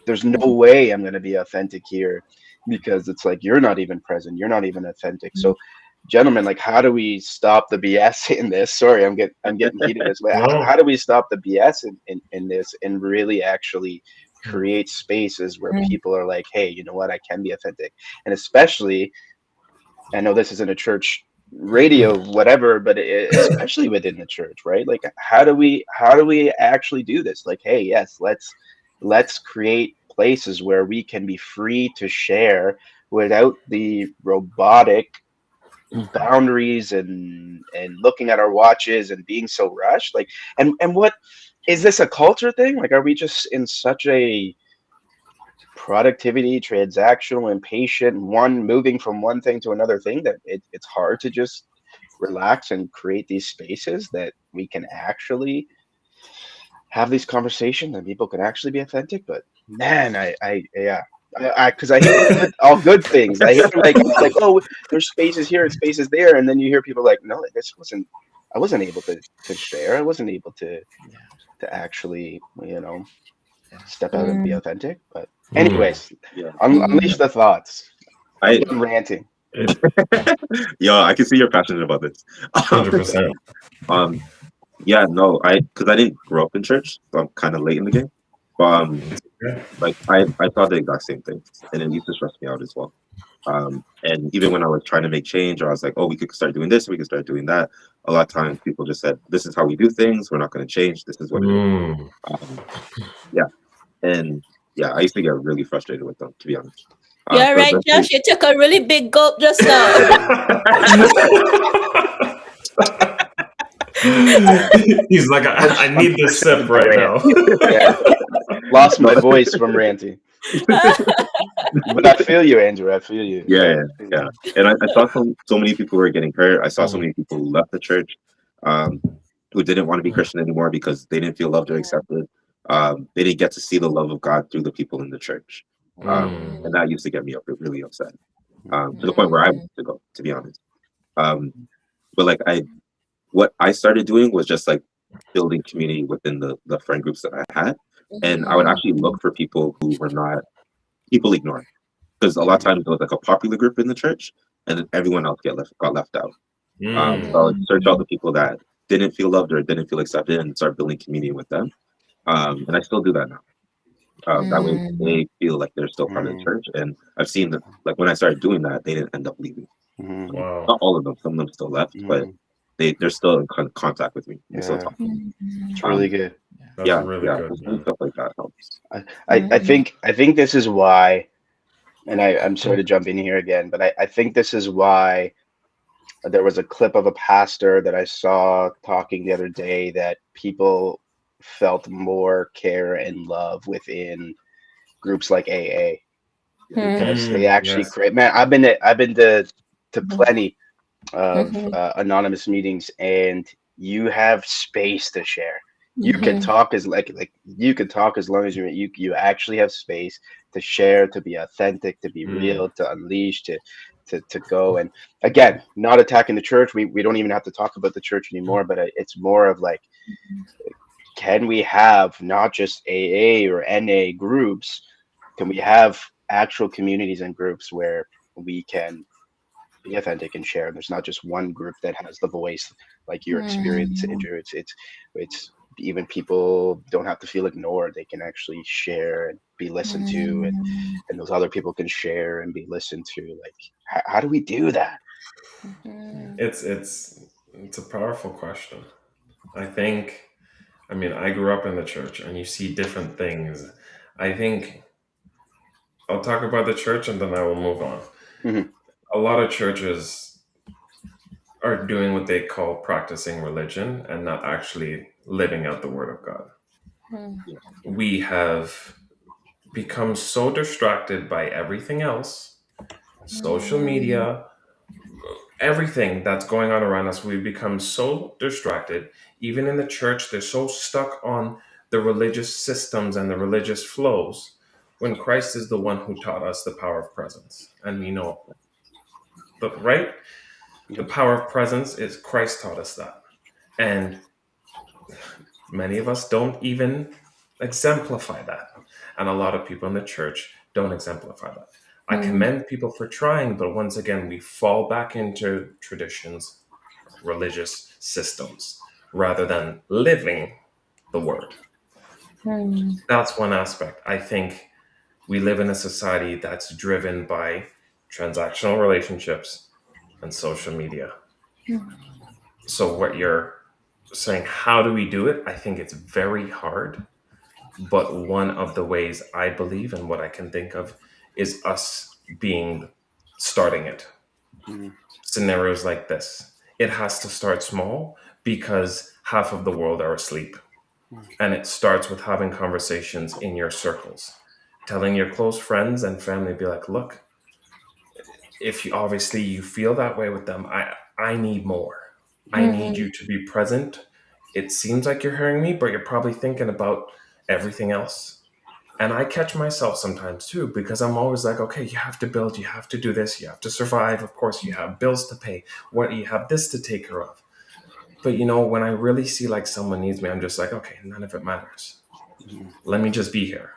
there's no way I'm going to be authentic here, because it's like you're not even present, you're not even authentic. So gentlemen, like, how do we stop the BS in this? Sorry, I'm getting heated this way. How No. do we stop the BS in this, and really actually create spaces where people are like, hey, you know what, I can be authentic? And especially, I know this isn't a church radio, whatever, but especially within the church, right? Like, how do we actually do this? Like, hey, yes, let's create places where we can be free to share without the robotic boundaries and looking at our watches and being so rushed. Like, and what is this, a culture thing? Like, are we just in such a productivity, transactional, impatient, one moving from one thing to another thing, that it's hard to just relax and create these spaces that we can actually have these conversations and people can actually be authentic? But man, yeah. Because I hear all good things. I hear like, oh, there's spaces here and spaces there, and then you hear people like, no, this wasn't. I wasn't able to share. I wasn't able to actually, step out and be Mm, authentic. But Mm. anyways, Yeah. unleash mm, the thoughts. I'm I done ranting. It yeah, I can see you're passionate about this. 100%. um, yeah, no, because I didn't grow up in church, so I'm kind of late in the game. But Yeah. like I thought the exact same things, and it used to stress me out as well. And even when I was trying to make change, or I was like, oh, we could start doing this, we could start doing that. A lot of times, people just said, "This is how we do things. We're not going to change. This is what it is." Mm. Um, yeah, and yeah, I used to get really frustrated with them, to be honest. you're So right, eventually, Josh. You took a really big gulp just now. He's like, I need this sip right Rant. now. Yeah, lost no, my voice from ranting. But I feel you, Andrew. I feel you. yeah, yeah, I feel yeah. you. And I saw so many people were getting hurt. I saw so Mm. many people who left the church, um, who didn't want to be Christian anymore because they didn't feel loved or accepted. They didn't get to see the love of God through the people in the church, Mm. and that used to get me really upset, to the point where I Mm, wanted to go, to be honest. Um, but like what I started doing was just like building community within the friend groups that I had, and I would mhm, actually look for people who were not people ignoring, because a lot of times there was like a popular group in the church, and then everyone else got left out. So I Mm. would search out mhm, the people that didn't feel loved or didn't feel accepted and start building community with them. And I still do that now. That way mm, they feel like they're still part of the Mm, church. And I've seen that, like when I started doing that, they didn't end up leaving. mm, Wow. Not all of them. Some of them still left, but mm. they're still in contact with me. We still Yeah, talk. mhm, it's really Um, good. That's yeah, really yeah. good, Just doing man. stuff like that helps. I think this is why, and I'm sorry to jump in here again, but I think this is why there was a clip of a pastor that I saw talking the other day that people felt more care and love within groups like AA, mhm, because they Mm. actually Yes. create. Man, I've been to plenty of mhm, anonymous meetings, and you have space to share. You can mhm, talk like you can talk as long as you actually have space to share, to be authentic, to be Mm. real, to unleash, to go. And again, not attacking the church. We don't even have to talk about the church anymore. But it's more of like, can we have not just AA or NA groups? Can we have actual communities and groups where we can be authentic and share? And there's not just one group that has the voice like your experience, mhm, Andrew. It's even people don't have to feel ignored. They can actually share and be listened to, mhm, and those other people can share and be listened to. Like, how do we do that? mhm, It's a powerful question. I think, I mean, I grew up in the church and you see different things. I think I'll talk about the church and then I will move on. Hmm. A lot of churches are doing what they call practicing religion and not actually living out the word of God. mhm, Yeah, We have become so distracted by everything else, social mhm, media, everything that's going on around us. We've become so distracted. Even in the church, they're so stuck on the religious systems and the religious flows when Christ is the one who taught us the power of presence. And we know, but right? The Yep. power of presence is Christ taught us that. And many of us don't even exemplify that. And a lot of people in the church don't exemplify that. I mhm, commend people for trying, but once again, we fall back into traditions, religious systems, rather than living the word. mhm, That's one aspect. I think we live in a society that's driven by transactional relationships and social media. So what you're saying, how do we do it? I think it's very hard, but one of the ways I believe and what I can think of is us being starting it. Mm, Scenarios like this. It has to start small because half of the world are asleep. mm, And it starts with having conversations in your circles, telling your close friends and family, be like, look, if you obviously you feel that way with them, I need more. I need you to be present. It seems like you're hearing me, but you're probably thinking about everything else. And I catch myself sometimes too, because I'm always like, okay, you have to build, you have to do this, you have to survive. Of course, you have bills to pay. What you have this to take care of. But when I really see like someone needs me, I'm just like, okay, none of it matters. mm, Let me just be here.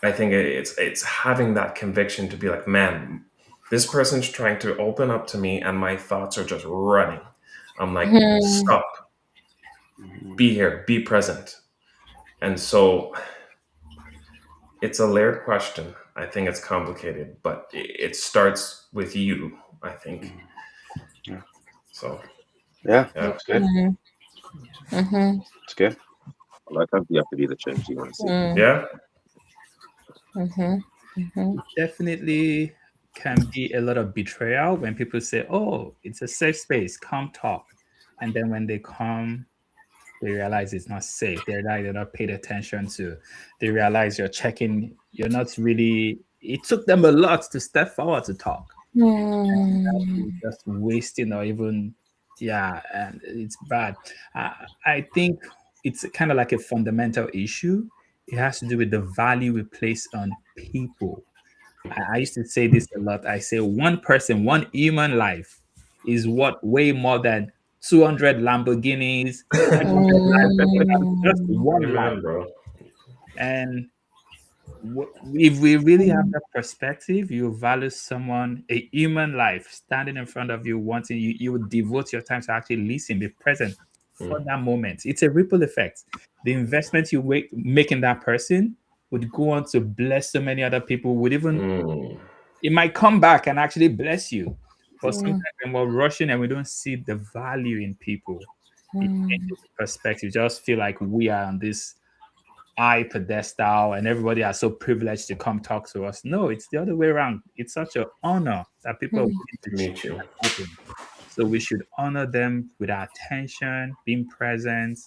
I think it's having that conviction to be like, man, this person's trying to open up to me, and my thoughts are just running. I'm like, stop, mm, be here, be present. And so it's a layered question. I think it's complicated, but it starts with you, I think. mm. Yeah, So, yeah, yeah. it's good. It's good. A lot of times you have to be the change you want to see. Yeah. Definitely can be a lot of betrayal when people say, "Oh, it's a safe space, come talk," and then when they come, they realize it's not safe. They're not paid attention to. They realize you're checking. You're not really. It took them a lot to step forward to talk. Just wasting or even, yeah, and it's bad. I think it's kind of like a fundamental issue. It has to do with the value we place on people. I used to say this a lot. I say one person, one human life is worth way more than 200 Lamborghinis, 500 lives, just one life. Amen, bro. And if we really have that perspective, you value someone, a human life standing in front of you, wanting you, you would devote your time to actually listen, be present for Mm. that moment. It's a ripple effect. The investment you make in that person would go on to bless so many other people, would even, Mm. it might come back and actually bless you. But sometimes when we're rushing and we don't see the value in people, it changes the perspective. Just feel like we are on this high pedestal and everybody are so privileged to come talk to us. No, it's the other way around. It's such an honor that people are willing to To share meet you. and open. So we should honor them with our attention, being present,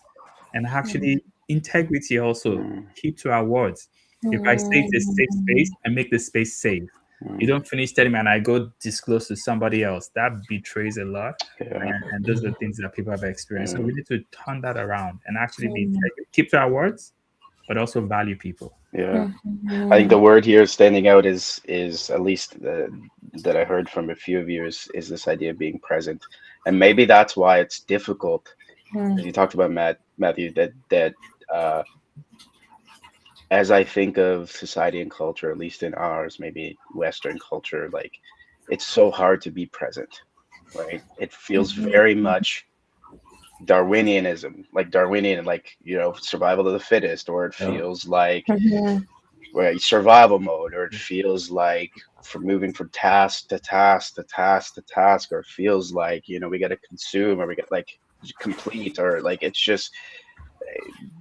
and actually integrity also. Mm, Keep to our words. If I say it's a safe space, I make the space safe. You mm, don't finish telling me and I go disclose to somebody else. That betrays a lot. yeah, And those are things that people have experienced. So mm, we need to turn that around and actually be integrity. Keep to our words, but also value people. yeah. I think the word here standing out is at least that I heard from a few of you is this idea of being present, and maybe that's why it's difficult. As you talked about Matthew, that uh, as I think of society and culture, at least in ours, maybe Western culture, like it's so hard to be present, right? It feels very much Darwinianism, like Darwinian, like survival of the fittest, or it Yeah. feels like survival mode, or it feels like from moving from task to task to task to task, or it feels like we got to consume, or we got like complete, or like it's just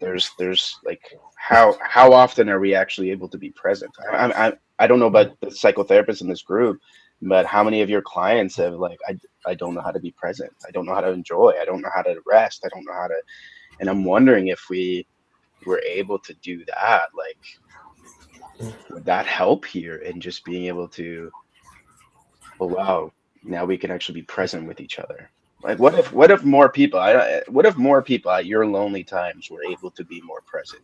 there's like how often are we actually able to be present? I don't know about the psychotherapists in this group, but how many of your clients have like I don't know how to be present, I don't know how to enjoy, I don't know how to rest, I don't know how to, and I'm wondering if we were able to do that, like would that help here in just being able to, oh wow, now we can actually be present with each other. Like what if more people what if more people at your lonely times were able to be more present,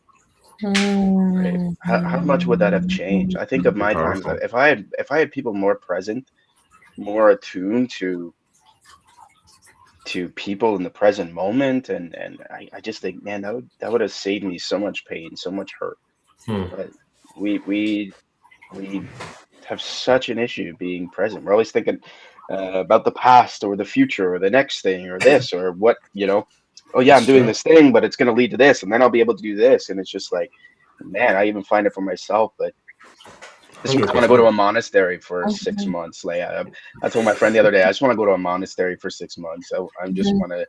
right? How much would that have changed? I think of Be my times that powerful. if I had people more present, more attuned to people in the present moment, and I just think, man, that would have saved me so much pain, so much hurt. Hmm. But we have such an issue being present. We're always thinking about the past or the future or the next thing or this or what, oh yeah, I'm It's doing true. this thing, but it's going to lead to this, and then I'll be able to do this. And it's just like, man, I even find it for myself. But Just I want to go to 100%. a monastery for six Mhm, months. Like I told my friend the other day, I just want to go to a monastery for 6 months. I just mhm, want to,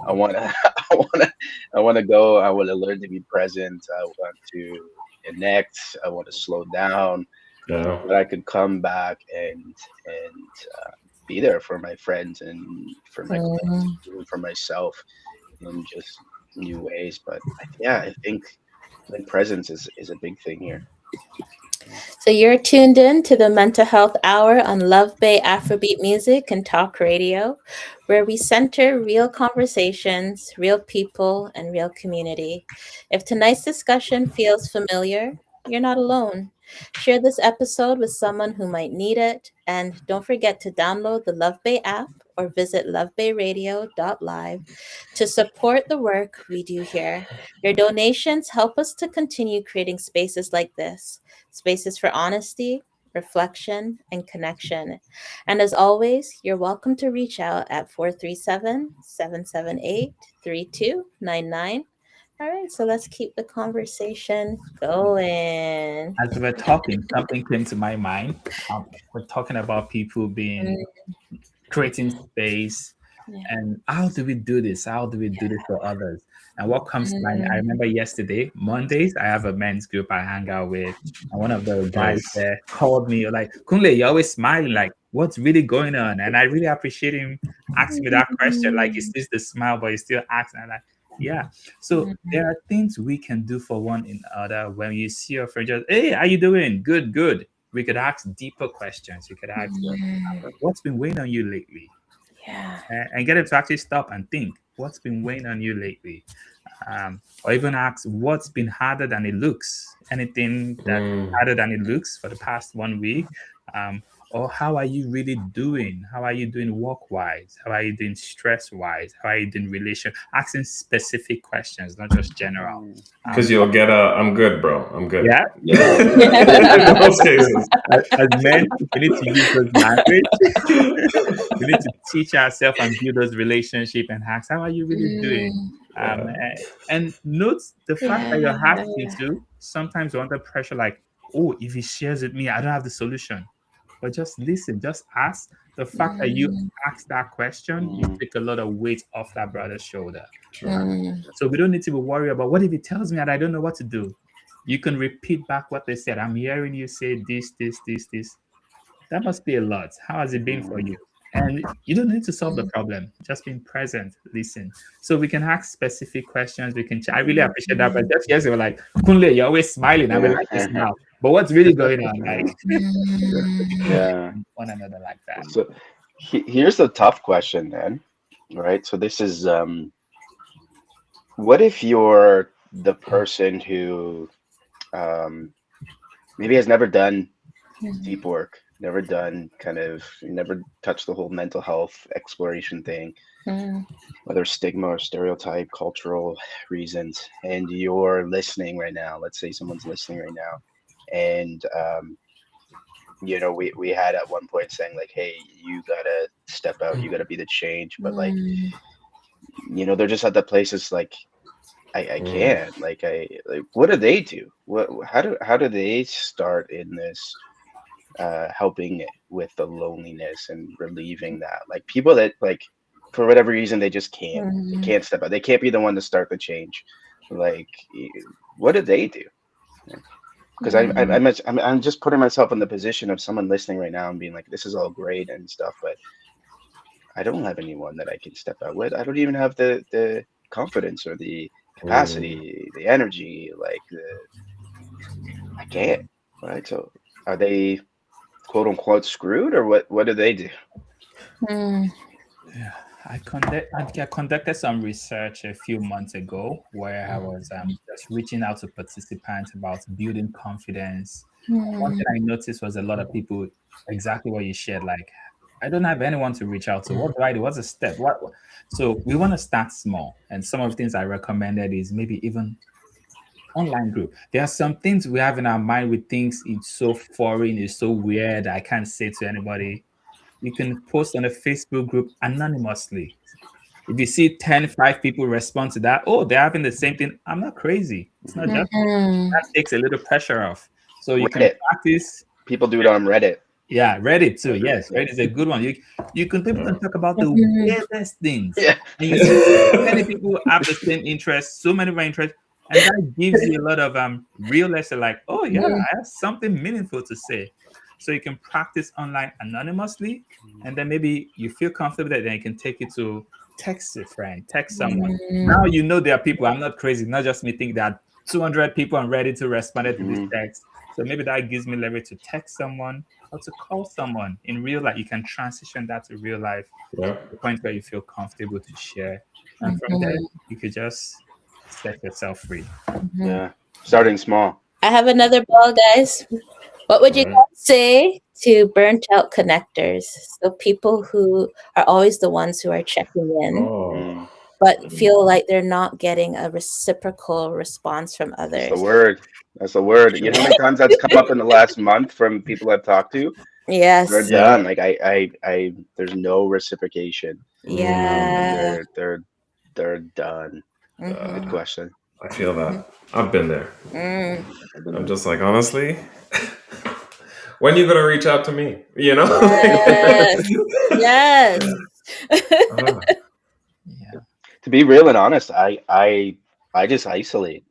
I want to, I want to, I want to go. I want to learn to be present. I want to connect. I want to slow down Yeah. so that I could come back and be there for my friends and for my mhm. colleagues, even for myself in just new ways. But yeah, I think presence is a big thing here. Yeah. So you're tuned in to the Mental Health Hour on Love Bay Afrobeat Music and Talk Radio, where we center real conversations, real people, and real community. If tonight's discussion feels familiar, you're not alone. Share this episode with someone who might need it, and don't forget to download the Love Bay app or visit lovebayradio.live to support the work we do here. Your donations help us to continue creating spaces like this, spaces for honesty, reflection, and connection. And as always, you're welcome to reach out at 437-778-3299. All right, so let's keep the conversation going. As we were talking, something came to my mind. We're talking about people being Mm, creating space, yeah. and how do we do this? How do we do this for others? And what comes to mind? I Mm, remember yesterday, Mondays, I have a men's group I hang out with, and one of the guys Nice. there called me like, "Kunle, you're always smiling. Like, what's really going on?" And I really appreciate him asking me that question. Like, he mm, sees the smile, but he's still asking. I'm like, yeah. So mm, there are things we can do for one another. When you see your friend, just, "Hey, how you doing? Good, good." We could ask deeper questions. We could ask, mm. "What's been weighing on you lately?" Yeah. And get them to actually stop and think, what's been weighing on you lately? Or even ask, what's been harder than it looks? Anything that's Mm. harder than it looks for the past 1 week? Or how are you really doing? How are you doing work wise? How are you doing stress wise? How are you doing relation? Asking specific questions, not just general. Mm. Because Um, you'll get a, I'm good, bro. I'm good. yeah. Yeah. In most cases. As men, we need to use those language. We need to teach ourselves and build those relationships and ask, how are you really doing? Mm, Um, Yeah. eh, and note the fact that you're asking yeah. to, sometimes you're under pressure, like, oh, if he shares with me, I don't have the solution. But just listen, just ask. The fact that you Mm, ask that question, you Mm. take a lot of weight off that brother's shoulder. True. mm, So we don't need to be worried about what if he tells me and I don't know what to do. You can repeat back what they said. I'm hearing you say this, this, this, this. That must be a lot. How has it been for Mm. you? And you don't need to solve the mm, problem. Just being present, listen. So we can ask specific questions. We can. I really appreciate that. But mm, just yesterday, we're like, Kunle, you're always smiling. I will Yeah. like this now. But what's really going on? Like, Yeah. mm, Yeah. one another like that. So here's the tough question then, right? So this is what if you're the person who um, maybe has never done mm, deep work, never done kind of, never touched the whole mental health exploration thing, mm, whether stigma or stereotype, cultural reasons, and you're listening right now. Let's say someone's listening right now, and we had at one point saying like, hey, you gotta step out, you gotta be the change, but like, mm, they're just at the places like I Mm. can't. Like what do they do? How do they start in this helping with the loneliness and relieving that? Like people that like for whatever reason they just can't. They mm, can't step out. They can't be the one to start the change. Like what do they do? Because mm, I'm just putting myself in the position of someone listening right now and being like, this is all great and stuff, but I don't have anyone that I can step out with. I don't even have the confidence or the Mm. capacity, the energy, like I can't. Right. So are they quote unquote screwed or what do they do? mm, Yeah, I conducted some research a few months ago where I was just reaching out to participants about building confidence. One mm, thing I noticed was a lot of people, exactly what you shared, like, I don't have anyone to reach out to. What do I do? What's the step? So we want to start small. And some of the things I recommended is maybe even online group. There are some things we have in our mind. We think it's so foreign, it's so weird. I can't say to anybody. You can post on a Facebook group anonymously. If you see 5 people respond to that, oh, they're having the same thing. I'm not crazy. It's not Mhm. just me. mhm, That takes a little pressure off. So you can Reddit. practice. People do it on Reddit. Yeah, Reddit too. Like, Yes, yeah. Reddit is a good one. You can people can Yeah. talk about the Mhm. weirdest things, Yeah. and you see so many people have the same interests, so many interests, and that gives you a lot of real lesson. Like, oh yeah, Mhm. I have something meaningful to say. So you can practice online anonymously, and then maybe you feel comfortable that then you can take it to text a friend, text someone. Mhm. Now you know there are people. I'm not crazy. Not just me think that 200 people on Reddit to responded to this Mhm. text. So maybe that gives me leverage to text someone or to call someone in real life. You can transition that to real life, Yeah. the point where you feel comfortable to share. And from there, Mhm. you could just set yourself free. Mhm. Yeah. Starting small. I have another ball, guys. What would All you right. guys say to burnt out connectors? So people who are always the ones who are checking in, Oh. Mm. but Mhm. feel like they're not getting a reciprocal response from That's the others. word. That's the word. You know how many times that's come up in the last month from people I've talked to? They're Yes. Yeah. done. Like there's no reciprocation. Mm. Yeah. They're done. Uh, Good Mm-hmm. question. I feel Mm-hmm. that. I've been there. Mm. I've been I'm there. just like, honestly, when you gonna reach out to me? You know? Yes. Yes. Ah, Yeah. To be real and honest, I just isolate.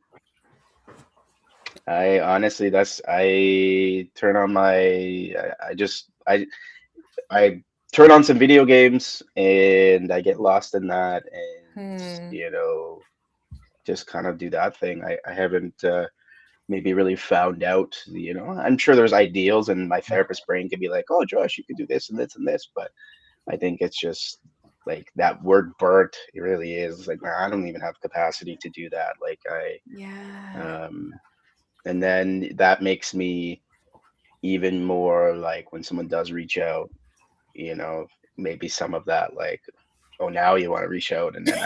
I honestly, that's I turn on my I just I turn on some video games and I get lost in that and Hmm. just kind of do that thing. I haven't maybe really found out, I'm sure there's ideals and my therapist brain could be like, "Oh, Josh, you could do this and this and this," but I think it's just like that word burnt, it really is like, "Nah, I don't even have capacity to do that." Like Yeah. um and then that makes me even more like when someone does reach out, you know, maybe some of that like, oh, now you want to reach out, and then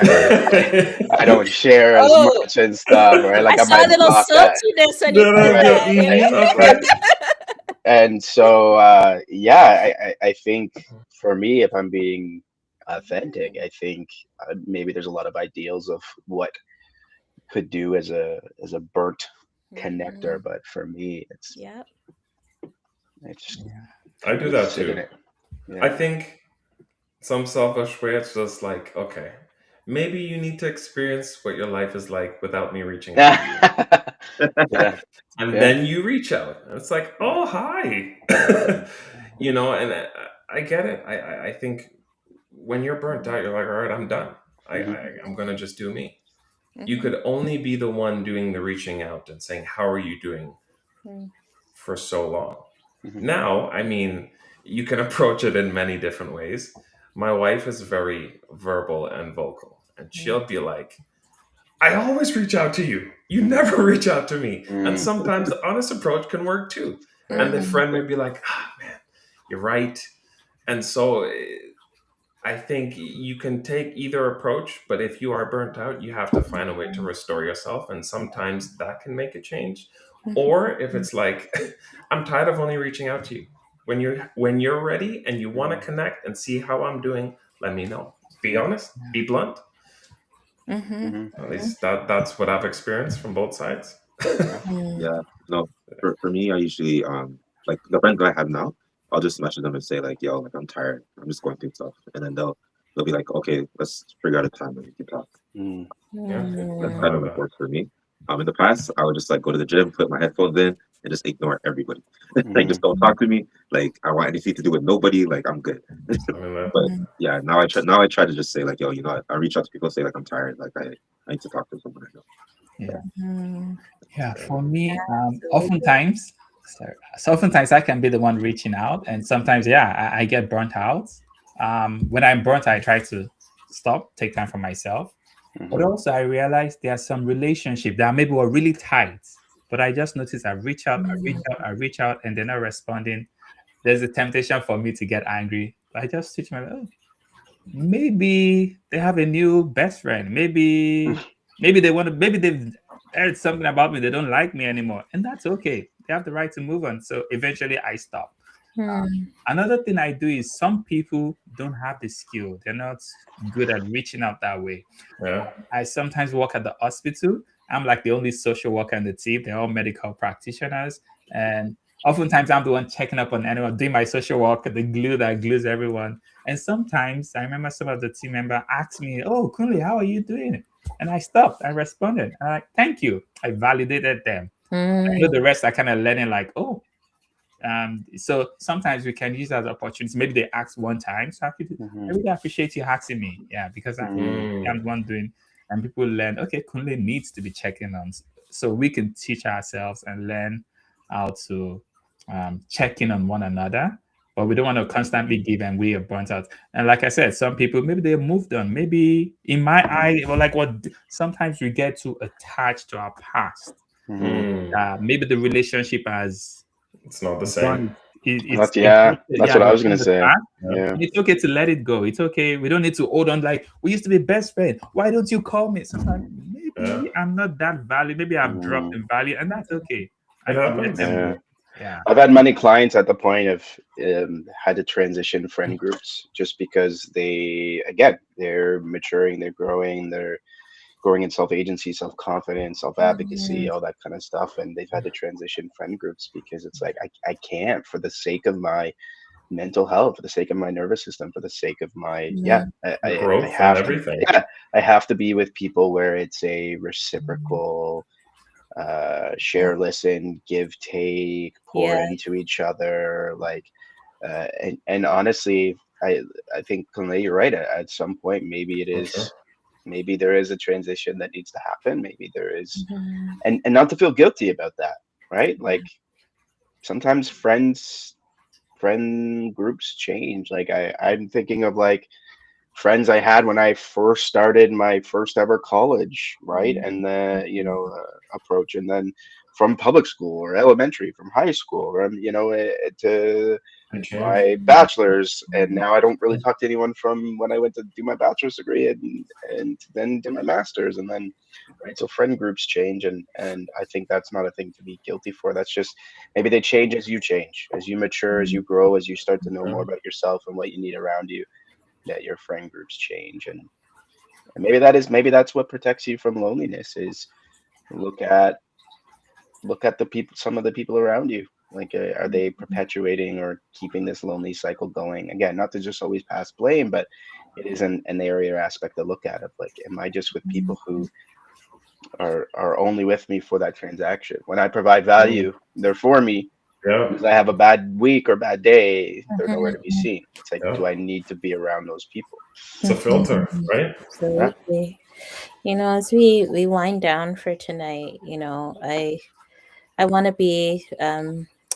I don't share as Oh, much and stuff, right? I Like I saw a might little block that, saltiness when you no, said no, right, yeah, that. right, okay. right. And so yeah, I think for me, if I'm being authentic, I think maybe there's a lot of ideals of what could do as a burnt connector, Mhm. but for me, Yep. it's just Yeah. I do you that sit in too. it. I Yeah. think some selfish way, it's just like, okay, maybe you need to experience what your life is like without me reaching out to you. Yeah. And Yeah. then you reach out. And it's like, Yeah. oh, hi. You know, and I get it. I think when you're burnt out, you're like, all right, I'm done. Hmm. I'm going to just do me. You Mhm. could only be the one doing the reaching out and saying, how are you doing Mhm. for so long? Hmm. Now, I mean, you can approach it in many different ways. My wife is very verbal and vocal, and she'll be like, I always reach out to you. You Hmm. never reach out to me. And Mm. sometimes the honest approach can work too. Yeah. And the Mhm. friend may be like, ah, man, you're right. And so I think you can take either approach, but if you are burnt out, you have to find a way to restore yourself. And sometimes that can make a change. Or if it's like, I'm tired of only reaching out to you. When you're ready and you want to Mm. connect and see how I'm doing, let me know. Be honest, be blunt. Mhm. Hmm. At least that's what I've experienced from both sides. Yeah. Mhm. Yeah. No, for me, I usually like the friends that I have now, I'll just message them and say like, yo, like I'm tired. I'm just going through stuff. And then they'll be like, okay, let's figure out a time when we can talk. Mm. Yeah, That's I Mhm. kind of love like that. works for me. In the past, I would just like go to the gym, put my headphones in, and just ignore everybody. Like Hmm. just don't talk to me. Like I want anything to do with nobody. Like I'm good. I mean that. But yeah, now I try to just say like, yo, I reach out to people, say like I'm tired. Like I need to talk to someone I know. Yeah. Mhm. Yeah. Yeah. For me, Absolutely. so oftentimes I can be the one reaching out, and sometimes, yeah, I get burnt out. When I'm burnt, I try to stop, take time for myself. But Hmm. also, I realize there are some relationships that maybe were really tight, but I just noticed I reach out, and they're not responding. There's a temptation for me to get angry. I just switch my, oh, maybe they have a new best friend. Maybe they want to. Maybe they've heard something about me. They don't like me anymore, and that's okay. They have the right to move on. So eventually, I stop. Mhm. Another thing I do is some people don't have the skill. They're not good at reaching out that way. Yeah. I sometimes work at the hospital. I'm like the only social worker in the team. They're all medical practitioners. And oftentimes I'm the one checking up on anyone, doing my social work, the glue that glues everyone. And sometimes I remember some of the team member asked me, "Oh, Kunle, how are you doing?" And I stopped. I responded. I'm like, "Thank you." I validated them. I know Mm, the rest are kind of learning, like, "Oh, so sometimes we can use that opportunity. Maybe they ask one time. So I Hmm. really appreciate you asking me. Yeah, because Hmm. I'm the one doing, and people learn, okay, Kunle needs to be checking on. So we can teach ourselves and learn how to check in on one another. But we don't want to constantly give and we are burnt out. And like I said, some people, maybe they moved on. Maybe in my eye, or like what sometimes we get too attached to our past. Hmm. Mm. Maybe the relationship has It's not the same. done it's That's, yeah, exhausted. that's Yeah, what I they've was gonna done the say. task. Yeah. Yeah. And it's okay to let it go. It's okay. We don't need to hold on like we used to be best friends. Why don't you call me? Sometimes Yeah. maybe I'm not that value. Maybe I've dropped Hmm. in value, and that's okay. It I can let happens. them Yeah. go. Yeah. I've had many clients at the point of had to transition friend groups just because they, again, they're maturing, they're growing in self agency, self confidence, self advocacy, mhm, all that kind of stuff, and they've had to transition friend groups because it's like I can't, for the sake of my mental health, for the sake of my nervous system, for the sake of my, yeah, mhm, I I Growth and have to, everything. yeah, I have to be with people where it's a reciprocal share, listen, give, take, pour yeah. into each other, like and honestly, I think Kunle, you're right. At some point, maybe it For is, sure. maybe there is a transition that needs to happen. Maybe there is, Mhm, and not to feel guilty about that, right? Like sometimes friend groups change. Like I'm thinking of like friends I had when I first started my first ever college, right? mhm, And the, approach, and then from public school or elementary, from high school, or to It changed. my bachelor's, and now I don't really talk to anyone from when I went to do my bachelor's degree, and then do my master's, and then right. So friend groups change, and I think that's not a thing to be guilty for. That's just, maybe they change, as you mature, as you grow, as you start to know more Yeah. about yourself and what you need around you, that your friend groups change. And maybe that's what protects you from loneliness is look at the people, some of the people around you, like are they perpetuating or keeping this lonely cycle going? Again, not to just always pass blame, but it is an area or aspect to look at, of like, am I just with people who are only with me for that transaction? When I provide Mm. value, they're for me. Yeah. As I have a bad week or bad day, they're nowhere to be mhm, seen. It's like, Yeah. do I need to be around those people? It's a filter, mhm. right? Yeah. Absolutely. As we wind down for tonight, I want to be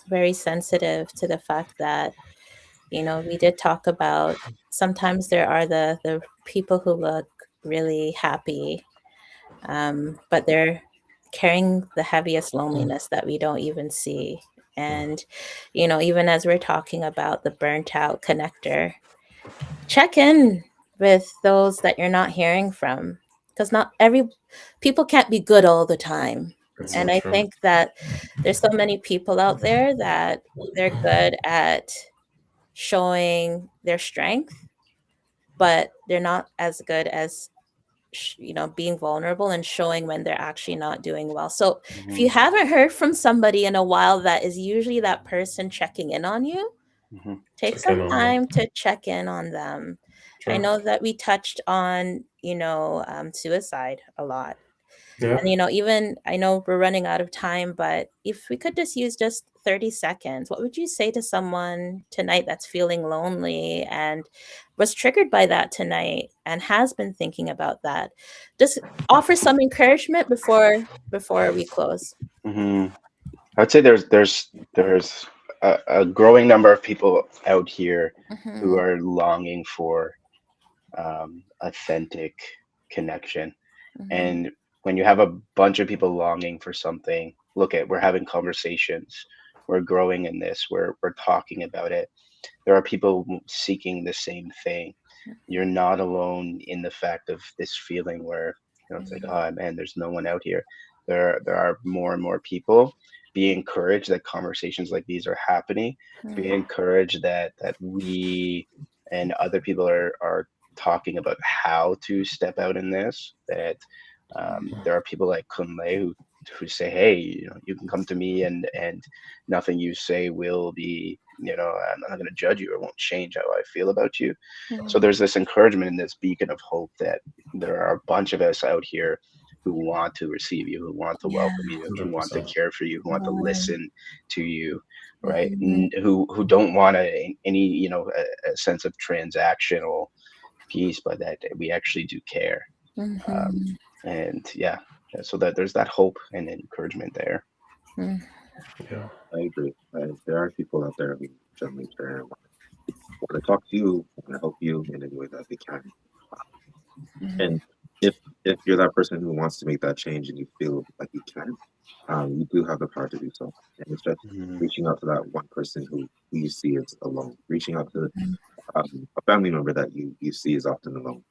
very sensitive to the fact that we did talk about sometimes there are the people who look really happy, but they're carrying the heaviest loneliness that we don't even see. And even as we're talking about the burnt out connector, check in with those that you're not hearing from, because not every people can't be good all the time. It's so And I true. think that there's so many people out there that they're good at showing their strength, but they're not as good as being vulnerable and showing when they're actually not doing well. So if Hmm. you haven't heard from somebody in a while, that is usually that person checking in on you. Hmm. Take Check in some on them. time to check in on them. I Sure. know that we touched on suicide a lot. Yeah. And even I know we're running out of time, but if we could just use just 30 seconds, what would you say to someone tonight that's feeling lonely and was triggered by that tonight and has been thinking about that? Just offer some encouragement before we close. Hmm. I'd say there's a growing number of people out here who Mm-hmm. are longing for authentic connection. Mm-hmm. And when you have a bunch of people longing for something, look at, we're having conversations, we're growing in this, we're talking about it. There are people seeking the same thing. You're not alone in the fact of this feeling where it's like, oh man, there's no one out here. There are more and more people. Be encouraged that conversations like these are happening. Be encouraged that we and other people are talking about how to step out in this. That there are people like Kunle who who say, hey, you can come to me, and nothing you say will be, I'm not going to judge you or won't change how I feel about you. So Mhm. there's this encouragement and this beacon of hope that there are a bunch of us out here who want to receive you, who want to Yeah. welcome you, who want to 100%. care for you, who want to Mhm. listen to you, right? Mhm. Who don't want any, a sense of transactional piece, but that we actually do care. Mhm. And yeah, so that there's that hope and encouragement there. Mhm. Yeah. I agree. There are people out there who generally care and want to talk to you, want to help you in any way that they can. And if you're that person who wants to make that change and you feel like you can, you do have the power to do so. And it's just Mhm. reaching out to that one person who you see is alone, reaching out to a family member that you see is often alone,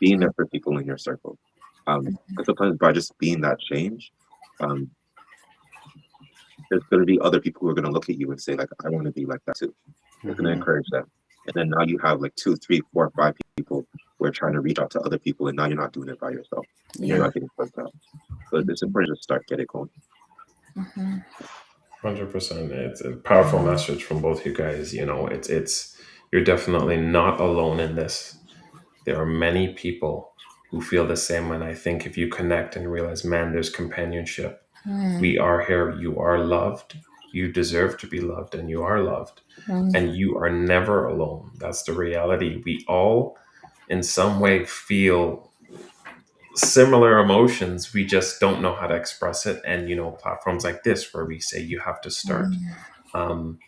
being there for people in your circle. Because sometimes by just being that change, um, there's going to be other people who are going to look at you and say, like, I want to be like that too. It's going to Mhm. encourage them. And then now you have like two, three, four, five people who are trying to reach out to other people, and now you're not doing it by yourself, and you're Yeah. not getting burnt out. So it's important to start get it going. Mhm. 100%. It's a powerful message from both you guys. It's you're definitely not alone in this. There are many people who feel the same, and I think if you connect and realize, man, there's companionship. Mhm. We are here. You are loved. You deserve to be loved, and you are loved. Mhm. And you are never alone. That's the reality. We all, in some way, feel similar emotions. We just don't know how to express it. And, platforms like this, where we say you have to start. Um,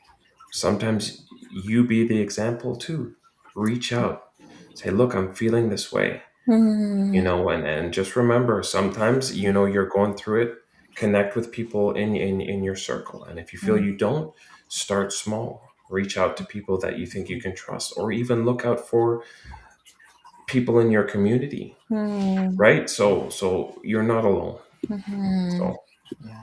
Sometimes you be the example too. Reach out. Say, look, I'm feeling this way. Mhm. And just remember, sometimes, you're going through it. Connect with people in your circle. And if you feel you don't, start small. Reach out to people that you think you can trust, or even look out for people in your community, Mhm. right? So you're not alone. Mhm. So Yeah.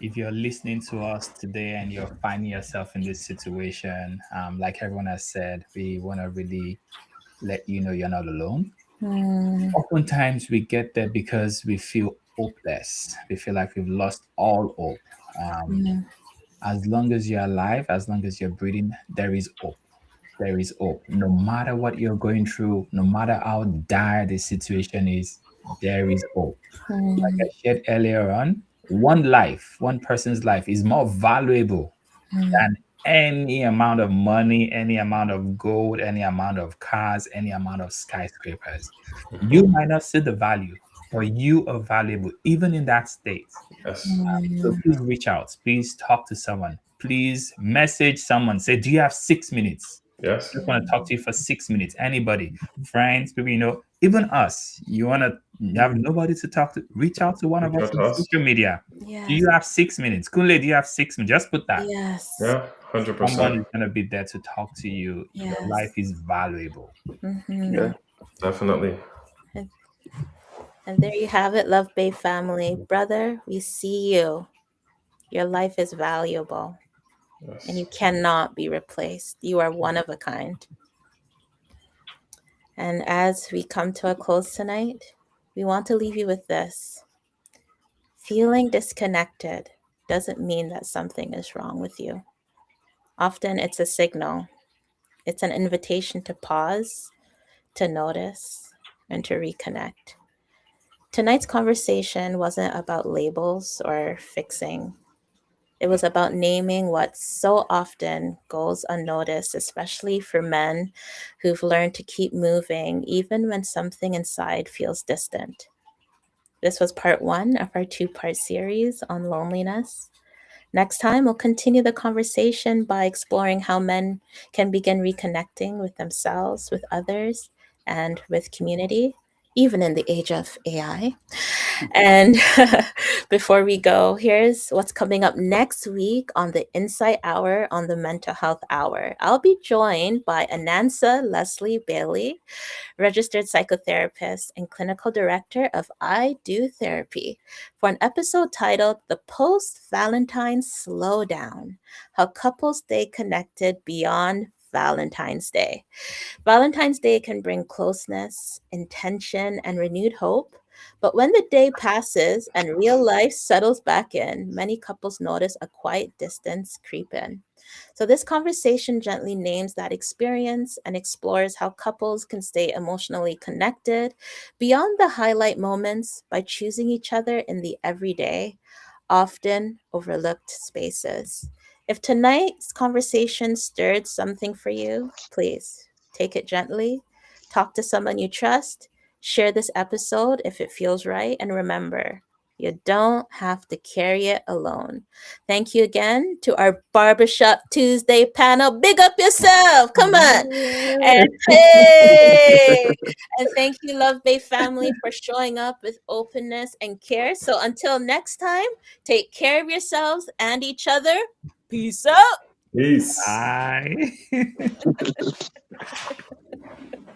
If you're listening to us today and you're finding yourself in this situation, like everyone has said, we want to really let you know you're not alone. Mhm. Oftentimes we get there because we feel hopeless. We feel like we've lost all hope. Um, Mhm. as long as you're alive, as long as you're breathing, there is hope. There is hope. No matter what you're going through, no matter how dire the situation is, there is hope. Like I Mhm. shared earlier on, one life, one person's life is more valuable than any amount of money, any amount of gold, any amount of cars, any amount of skyscrapers. You mhm. might not see the value, but you are valuable even in that state. Yes, So please reach out. Please talk to someone. Please message someone. Say, do you have 6 minutes? yes, Just want to talk to you for 6 minutes. Anybody, friends, people you know, even us. You have nobody to talk to. Reach out to one of reach us out on to us. social media. Do Yes. you have 6 minutes? Kunle, do you have 6 minutes? Just put that. Yes. Yeah, 100%. Someone is gonna be there to talk to you. Your life Yes. is valuable. Mhm. Yeah. Definitely. And, and there you have it, Love Bay family. Brother, we see you. Your life is valuable and Yes. you cannot be replaced. You are one of a kind. And as we come to a close tonight, we want to leave you with this. Feeling disconnected doesn't mean that something is wrong with you. Often it's a signal, it's an invitation to pause, to notice, and to reconnect. Tonight's conversation wasn't about labels or fixing. It was about naming what so often goes unnoticed, especially for men who've learned to keep moving even when something inside feels distant. This was part one of our two-part series on loneliness. Next time, we'll continue the conversation by exploring how men can begin reconnecting with themselves, with others, and with community, even in the age of AI. And before we go, here's what's coming up next week on the Insight Hour on the Mental Health Hour. I'll be joined by Anansa Leslie Bailey, registered psychotherapist and clinical director of I Do Therapy, for an episode titled The Post Valentine's Slowdown: How Couples Stay Connected Beyond Valentine's Day. Valentine's Day can bring closeness, intention, and renewed hope. But when the day passes and real life settles back in, many couples notice a quiet distance creep in. So, this conversation gently names that experience and explores how couples can stay emotionally connected beyond the highlight moments by choosing each other in the everyday, often overlooked spaces. If tonight's conversation stirred something for you, please take it gently, talk to someone you trust, share this episode if it feels right, and remember, you don't have to carry it alone. Thank you again to our Barbershop Tuesday panel. Big up yourself. Come on. And hey, and thank you, Love Bay family, for showing up with openness and care. So until next time, take care of yourselves and each other. Peace out. Peace. Bye.